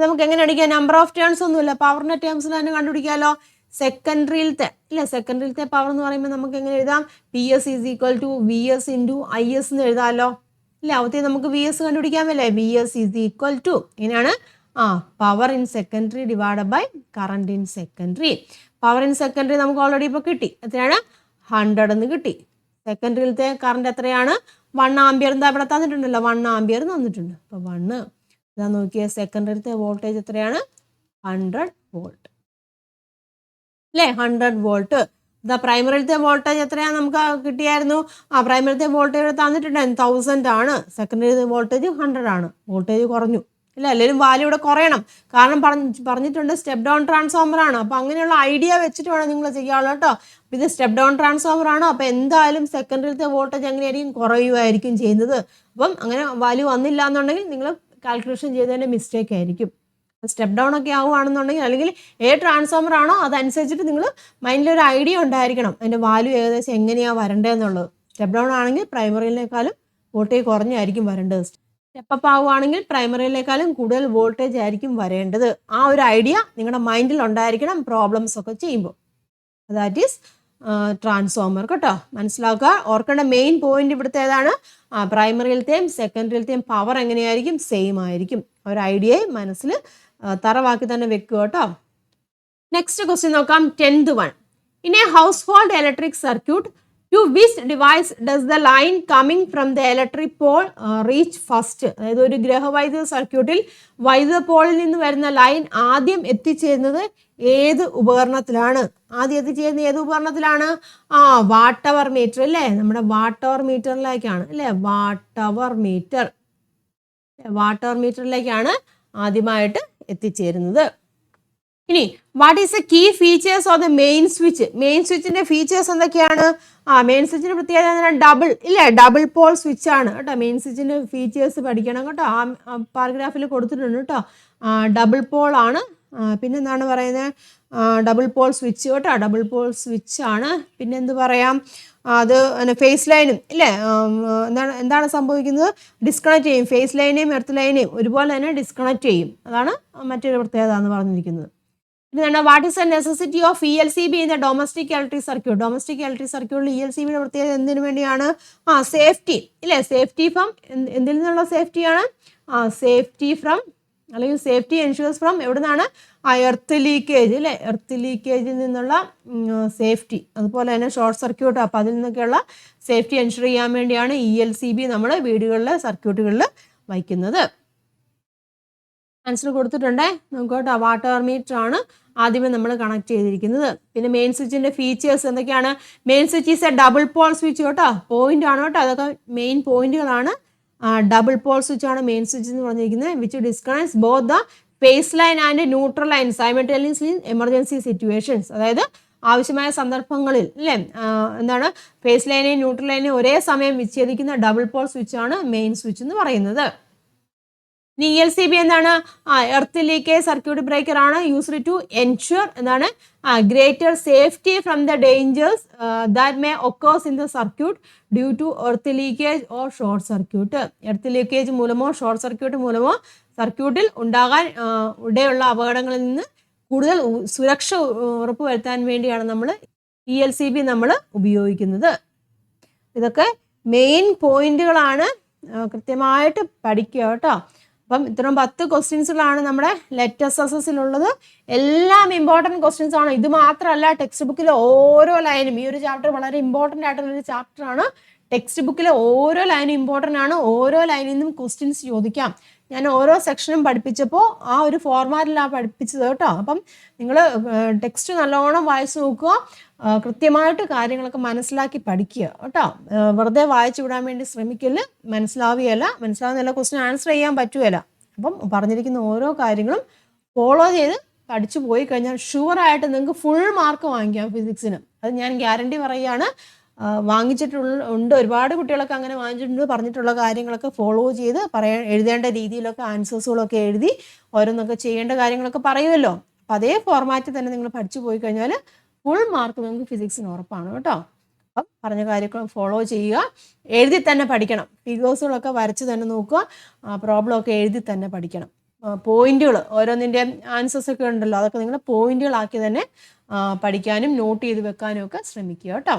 നമുക്ക് എങ്ങനെ അടിക്കാം? നമ്പർ ഓഫ് ടേൺസ് ഒന്നുമില്ല, പവറിന്റെ ടേംസിൽ തന്നെ കണ്ടുപിടിക്കാമല്ലോ. സെക്കൻഡറിയിലത്തെ അല്ലെ, സെക്കൻഡറിയിലത്തെ പവർ എന്ന് പറയുമ്പോൾ നമുക്ക് എങ്ങനെ എഴുതാം? P S is equal to V S into I S എന്ന് എഴുതാമല്ലോ അല്ലെ. അവത്തെ നമുക്ക് വി എസ് കണ്ടുപിടിക്കാമല്ലേ? V S is equal to എങ്ങനെയാണ്? Power in secondary divide by current in secondary. Power in secondary നമുക്ക് ഓൾറെഡി ഇപ്പോൾ കിട്ടി. എത്രയാണ്? 100 എന്ന് കിട്ടി. സെക്കൻഡറിയിലത്തെ കറണ്ട് എത്രയാണ്? 1 ആംപിയർ. എന്താ ഇവിടെ തന്നിട്ടുണ്ടല്ലോ, 1 ആംപിയർ തന്നിട്ടുണ്ട്. അപ്പോൾ 1 ഇതാ നോക്കിയാൽ സെക്കൻഡറിയിലത്തെ വോൾട്ടേജ് എത്രയാണ്? 100 വോൾട്ട് അല്ലേ? 100 വോൾട്ട്. ഇതാ പ്രൈമറിയിലത്തെ വോൾട്ടേജ് എത്രയാണ് നമുക്ക് കിട്ടിയായിരുന്നു? പ്രൈമറിയിലത്തെ വോൾട്ടേജ് തന്നിട്ടുണ്ടായിരുന്നു 1000 ആണ്. സെക്കൻഡറിയിലത്തെ വോൾട്ടേജ് 100 ആണ്. വോൾട്ടേജ് കുറഞ്ഞു ഇല്ല, എല്ലാവരും വാല്യൂ ഇവിടെ കുറയണം. കാരണം പറഞ്ഞിട്ടുണ്ട് സ്റ്റെപ്പ് ഡൗൺ ട്രാൻസ്ഫോമർ ആണ്. അപ്പോൾ അങ്ങനെയുള്ള ഐഡിയ വെച്ചിട്ട് വേണം നിങ്ങൾ ചെയ്യാവുള്ളൂ കേട്ടോ. അപ്പോൾ ഇത് സ്റ്റെപ്പ് ഡൗൺ ട്രാൻസ്ഫോമർ ആണ്. അപ്പോൾ എന്തായാലും സെക്കൻഡറിയിലത്തെ വോൾട്ടേജ് എങ്ങനെയായിരിക്കും? കുറയുമായിരിക്കും ചെയ്യുന്നത്. അപ്പം അങ്ങനെ വാല്യൂ വന്നില്ല എന്നുണ്ടെങ്കിൽ നിങ്ങൾ കാൽക്കുലേഷൻ ചെയ്തതിൻ്റെ മിസ്റ്റേക്ക് ആയിരിക്കും. സ്റ്റെപ്പ് ഡൗൺ ഒക്കെ ആവുകയാണെന്നുണ്ടെങ്കിൽ, അല്ലെങ്കിൽ ട്രാൻസ്ഫോമർ ആണോ അതനുസരിച്ചിട്ട് നിങ്ങൾ മൈൻഡിലൊരു ഐഡിയ ഉണ്ടായിരിക്കണം അതിൻ്റെ വാല്യൂ ഏകദേശം എങ്ങനെയാണ് വരേണ്ടതെന്നുള്ളത്. സ്റ്റെപ്പ് ഡൗൺ ആണെങ്കിൽ പ്രൈമറിയിലേക്കാളും വോൾട്ടേജ് കുറഞ്ഞായിരിക്കും വരേണ്ടത്. സ്റ്റെപ്പ് അപ്പ് ആവുകയാണെങ്കിൽ പ്രൈമറിയിലേക്കാളും കൂടുതൽ വോൾട്ടേജ് ആയിരിക്കും വരേണ്ടത്. ആ ഒരു ഐഡിയ നിങ്ങളുടെ മൈൻഡിൽ ഉണ്ടായിരിക്കണം പ്രോബ്ലംസ് ഒക്കെ ചെയ്യുമ്പോൾ. ദാറ്റ് ഈസ് ട്രാൻസ്ഫോമർ കേട്ടോ. മനസ്സിലാക്കുക. ഓർക്കേണ്ട മെയിൻ പോയിന്റ് ഇവിടുത്തെ ഏതാണ്? പ്രൈമറിയിലത്തെയും സെക്കൻഡറിയിലത്തെയും പവർ എങ്ങനെയായിരിക്കും? സെയിം ആയിരിക്കും. ഒരു ഐഡിയയെ മനസ്സിൽ തറവാക്കി തന്നെ വെക്കുക കേട്ടോ. നെക്സ്റ്റ് ക്വസ്റ്റ്യൻ നോക്കാം. 10th one. In a household electric circuit, to which device does the line coming from the electric pole reach first? അതായത് ഒരു ഗ്രഹവൈദ്യുത സർക്യൂട്ടിൽ വൈദ്യുത പോളിൽ നിന്ന് വരുന്ന ലൈൻ ആദ്യം എത്തിച്ചേരുന്നത് ഏത് ഉപകരണത്തിലാണ്? ആദ്യം എത്തിച്ചേരുന്നത് ഏത് ഉപകരണത്തിലാണ്? വാട്ട് അവർ മീറ്റർ അല്ലേ? നമ്മുടെ വാട്ട് അവർ മീറ്ററിലേക്കാണ് അല്ലേ? വാട്ട് അവർ മീറ്ററിലേക്കാണ് ആദ്യമായിട്ട് എത്തിച്ചേരുന്നത്. ഇനി what is the key features of the main switch? Main സ്വിച്ചിന്റെ ഫീച്ചേഴ്സ് എന്തൊക്കെയാണ്? മെയിൻ സ്വിച്ചിന്റെ പ്രത്യേകത ഡബിൾ ഇല്ലേ? ഡബിൾ പോൾ സ്വിച്ച് ആണ് കേട്ടോ. മെയിൻ സ്വിച്ചിന്റെ ഫീച്ചേഴ്സ് പഠിക്കണം കേട്ടോ. പാരഗ്രാഫിൽ കൊടുത്തിട്ടുണ്ട് കേട്ടോ. ഡബിൾ പോൾ ആണ്. പിന്നെന്താണ് പറയുന്നത്? ഡബിൾ പോൾ സ്വിച്ച് കേട്ടോ. ഡബിൾ പോൾ സ്വിച്ച് ആണ്. പിന്നെ എന്ത് പറയാം? അത് ഫേസ് ലൈനും ഇല്ലേ? എന്താണ് സംഭവിക്കുന്നത്? ഡിസ്കണക്ട് ചെയ്യും. ഫേസ് ലൈനെയും എർത്ത് ലൈനെയും ഒരുപോലെ തന്നെ ഡിസ്കണക്ട് ചെയ്യും. അതാണ് മറ്റൊരു പ്രത്യേകത എന്ന് പറഞ്ഞിരിക്കുന്നത്. പിന്നെ what is the necessity of ELCB in the domestic electric circuit? Domestic electric സർക്യൂട്ടിൽ ELCBയുടെ പ്രത്യേകത എന്തിനു വേണ്ടിയാണ്? സേഫ്റ്റി ഇല്ലേ? സേഫ്റ്റി ഫ്രം എന്തിൽ നിന്നുള്ള സേഫ്റ്റിയാണ്? സേഫ്റ്റി ഫ്രം, അല്ലെങ്കിൽ സേഫ്റ്റി എൻഷുവേഴ്സ് ഫ്രം എവിടെ നിന്നാണ്? എർത്ത് ലീക്കേജ് അല്ലേ? എർത്ത് ലീക്കേജിൽ നിന്നുള്ള സേഫ്റ്റി. അതുപോലെ തന്നെ ഷോർട്ട് സർക്യൂട്ട്. അപ്പോൾ അതിൽ നിന്നൊക്കെയുള്ള സേഫ്റ്റി എൻഷുർ ചെയ്യാൻ വേണ്ടിയാണ് ELCB നമ്മൾ വീടുകളിൽ സർക്യൂട്ടുകളിൽ വയ്ക്കുന്നത്. ആൻസർ കൊടുത്തിട്ടുണ്ടേ നമുക്ക് കേട്ടോ. വാട്ടർ മീറ്റർ ആണ് ആദ്യമേ നമ്മൾ കണക്ട് ചെയ്തിരിക്കുന്നത്. പിന്നെ മെയിൻ സ്വിച്ചിന്റെ ഫീച്ചേഴ്സ് എന്തൊക്കെയാണ്? Main switch is a double pole switch കേട്ടോ. പോയിന്റ് ആണ് കേട്ടോ. അതൊക്കെ മെയിൻ പോയിന്റുകളാണ്. ഡബിൾ പോൾ സ്വിച്ച് ആണ് മെയിൻ സ്വിച്ച് എന്ന് പറഞ്ഞിരിക്കുന്നത്. Which disconnects both the phase line and neutral line simultaneously in emergency situations. അതായത് ആവശ്യമായ സന്ദർഭങ്ങളിൽ അല്ലേ എന്താണ് ഫേസ് ലൈനെയും ന്യൂട്രൽ ലൈനെയും ഒരേ സമയം വിച്ഛേദിക്കുന്ന ഡബിൾ പോൾ സ്വിച്ച് ആണ് മെയിൻ സ്വിച്ച് എന്ന് പറയുന്നത്. ഇനി ELCB എന്താണ്? എർത്ത് ലീക്കേജ് സർക്യൂട്ട് ബ്രേക്കർ ആണ്. യൂസ്ഡ് ടു എൻഷുർ എന്താണ്? Greater safety from the dangers that may occurs in the circuit due to earth leakage or short circuit. Earth leakage മൂലമോ short circuit മൂലമോ സർക്യൂട്ടിൽ ഉണ്ടാകാൻ ഇടയുള്ള അപകടങ്ങളിൽ നിന്ന് കൂടുതൽ സുരക്ഷ ഉറപ്പുവരുത്താൻ വേണ്ടിയാണ് നമ്മൾ ELCB നമ്മൾ ഉപയോഗിക്കുന്നത്. ഇതൊക്കെ മെയിൻ പോയിന്റുകളാണ്. കൃത്യമായിട്ട് പഠിക്കുക കേട്ടോ. അപ്പം ഇത്രയും 10 ക്വസ്റ്റ്യൻസുകളാണ് നമ്മുടെ ലെറ്റ് SSSലുള്ളത്. എല്ലാം ഇമ്പോർട്ടൻറ്റ് ക്വസ്റ്റ്യൻസ് ആണ്. ഇത് മാത്രമല്ല, ടെക്സ്റ്റ് ബുക്കിലെ ഓരോ ലൈനും, ഈ ഒരു ചാപ്റ്റർ വളരെ ഇമ്പോർട്ടൻ്റ് ആയിട്ടുള്ളൊരു ചാപ്റ്ററാണ്. ടെക്സ്റ്റ് ബുക്കിലെ ഓരോ ലൈനും ഇമ്പോർട്ടൻ്റ് ആണ്. ഓരോ ലൈനിൽ നിന്നും ക്വസ്റ്റ്യൻസ് ചോദിക്കാം. ഞാൻ ഓരോ സെക്ഷനും പഠിപ്പിച്ചപ്പോൾ ആ ഒരു ഫോർമാറ്റിലാണ് പഠിപ്പിച്ചത് കേട്ടോ. അപ്പം നിങ്ങൾ ടെക്സ്റ്റ് നല്ലോണം വായിച്ച് നോക്കുക. കൃത്യമായിട്ട് കാര്യങ്ങളൊക്കെ മനസ്സിലാക്കി പഠിക്കുക കേട്ടോ. വെറുതെ വായിച്ചു വിടാൻ വേണ്ടി ശ്രമിക്കല്. മനസ്സിലാവുന്ന എല്ലാ ക്വസ്റ്റ്യൻ ആൻസർ ചെയ്യാൻ പറ്റുകയില്ല. അപ്പം പറഞ്ഞിരിക്കുന്ന ഓരോ കാര്യങ്ങളും ഫോളോ ചെയ്ത് പഠിച്ചു പോയി കഴിഞ്ഞാൽ ഷുവറായിട്ട് നിങ്ങൾക്ക് ഫുൾ മാർക്ക് വാങ്ങിക്കാം ഫിസിക്സിന്. അത് ഞാൻ ഗ്യാരണ്ടി പറയുകയാണ്. വാങ്ങിച്ചിട്ടുണ്ട്. ഒരുപാട് കുട്ടികളൊക്കെ അങ്ങനെ വാങ്ങിച്ചിട്ടുണ്ട്. പറഞ്ഞിട്ടുള്ള കാര്യങ്ങളൊക്കെ ഫോളോ ചെയ്ത് എഴുതേണ്ട രീതിയിലൊക്കെ ആൻസേഴ്സുകളൊക്കെ എഴുതി ഓരോന്നൊക്കെ ചെയ്യേണ്ട കാര്യങ്ങളൊക്കെ പറയുമല്ലോ. അപ്പോൾ അതേ ഫോർമാറ്റിൽ തന്നെ നിങ്ങൾ പഠിച്ചു പോയി കഴിഞ്ഞാൽ ഫുൾ മാർക്ക് നിങ്ങൾക്ക് ഫിസിക്സിന് ഉറപ്പാണ് കേട്ടോ. അപ്പം പറഞ്ഞ കാര്യങ്ങൾ ഫോളോ ചെയ്യുക. എഴുതി തന്നെ പഠിക്കണം. ഫിഗേഴ്സുകളൊക്കെ വരച്ച് തന്നെ നോക്കുക. പ്രോബ്ലം ഒക്കെ എഴുതി തന്നെ പഠിക്കണം. പോയിന്റുകൾ ഓരോന്നിൻ്റെ ആൻസേഴ്സൊക്കെ ഉണ്ടല്ലോ, അതൊക്കെ നിങ്ങൾ പോയിന്റുകളാക്കി തന്നെ പഠിക്കാനും നോട്ട് ചെയ്ത് വെക്കാനും ഒക്കെ ശ്രമിക്കുക കേട്ടോ.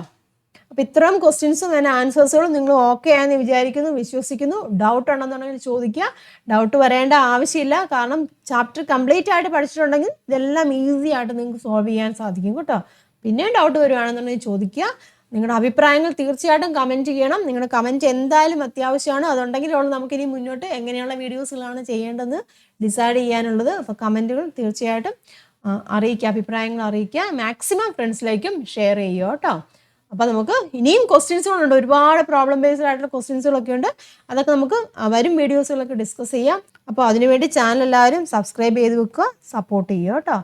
അപ്പോൾ ഇത്രയും ക്വസ്റ്റ്യൻസും അതിന് ആൻസേഴ്സുകളും നിങ്ങൾ ഓക്കെ ആണെന്ന് വിചാരിക്കുന്നു, വിശ്വസിക്കുന്നു. ഡൗട്ട് ഉണ്ടെന്നുണ്ടെങ്കിൽ ചോദിക്കുക. ഡൗട്ട് വരേണ്ട ആവശ്യമില്ല. കാരണം ചാപ്റ്റർ കംപ്ലീറ്റ് ആയിട്ട് പഠിച്ചിട്ടുണ്ടെങ്കിൽ ഇതെല്ലാം ഈസി ആയിട്ട് നിങ്ങൾക്ക് സോൾവ് ചെയ്യാൻ സാധിക്കും കേട്ടോ. പിന്നെയും ഡൗട്ട് വരുവാണെന്നുണ്ടെങ്കിൽ ചോദിക്കുക. നിങ്ങളുടെ അഭിപ്രായങ്ങൾ തീർച്ചയായിട്ടും കമൻറ്റ് ചെയ്യണം. നിങ്ങളുടെ കമൻറ്റ് എന്തായാലും അത്യാവശ്യമാണ്. അതുണ്ടെങ്കിലാണ് നമുക്കിനി മുന്നോട്ട് എങ്ങനെയുള്ള വീഡിയോസുകളാണ് ചെയ്യേണ്ടതെന്ന് ഡിസൈഡ് ചെയ്യാനുള്ളത്. അപ്പോൾ കമൻറ്റുകൾ തീർച്ചയായിട്ടും അറിയിക്കുക, അഭിപ്രായങ്ങൾ അറിയിക്കുക. മാക്സിമം ഫ്രണ്ട്സിലേക്കും ഷെയർ ചെയ്യുക കേട്ടോ. അപ്പോൾ നമുക്ക് ഇനിയും ക്വസ്റ്റ്യൻസുകളുണ്ട്. ഒരുപാട് പ്രോബ്ലം ബേസ്ഡ് ആയിട്ടുള്ള ക്വസ്റ്റ്യൻസുകളൊക്കെ ഉണ്ട്. അതൊക്കെ നമുക്ക് വരും വീഡിയോസുകളൊക്കെ ഡിസ്കസ് ചെയ്യാം. അപ്പോൾ അതിനുവേണ്ടി ചാനൽ എല്ലാവരും സബ്സ്ക്രൈബ് ചെയ്ത് വെക്കുക, സപ്പോർട്ട് ചെയ്യുക കേട്ടോ.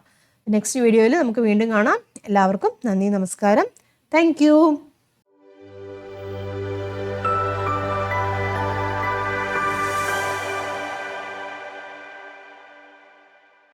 നെക്സ്റ്റ് വീഡിയോയിൽ നമുക്ക് വീണ്ടും കാണാം. എല്ലാവർക്കും നന്ദി, നമസ്കാരം. Thank you.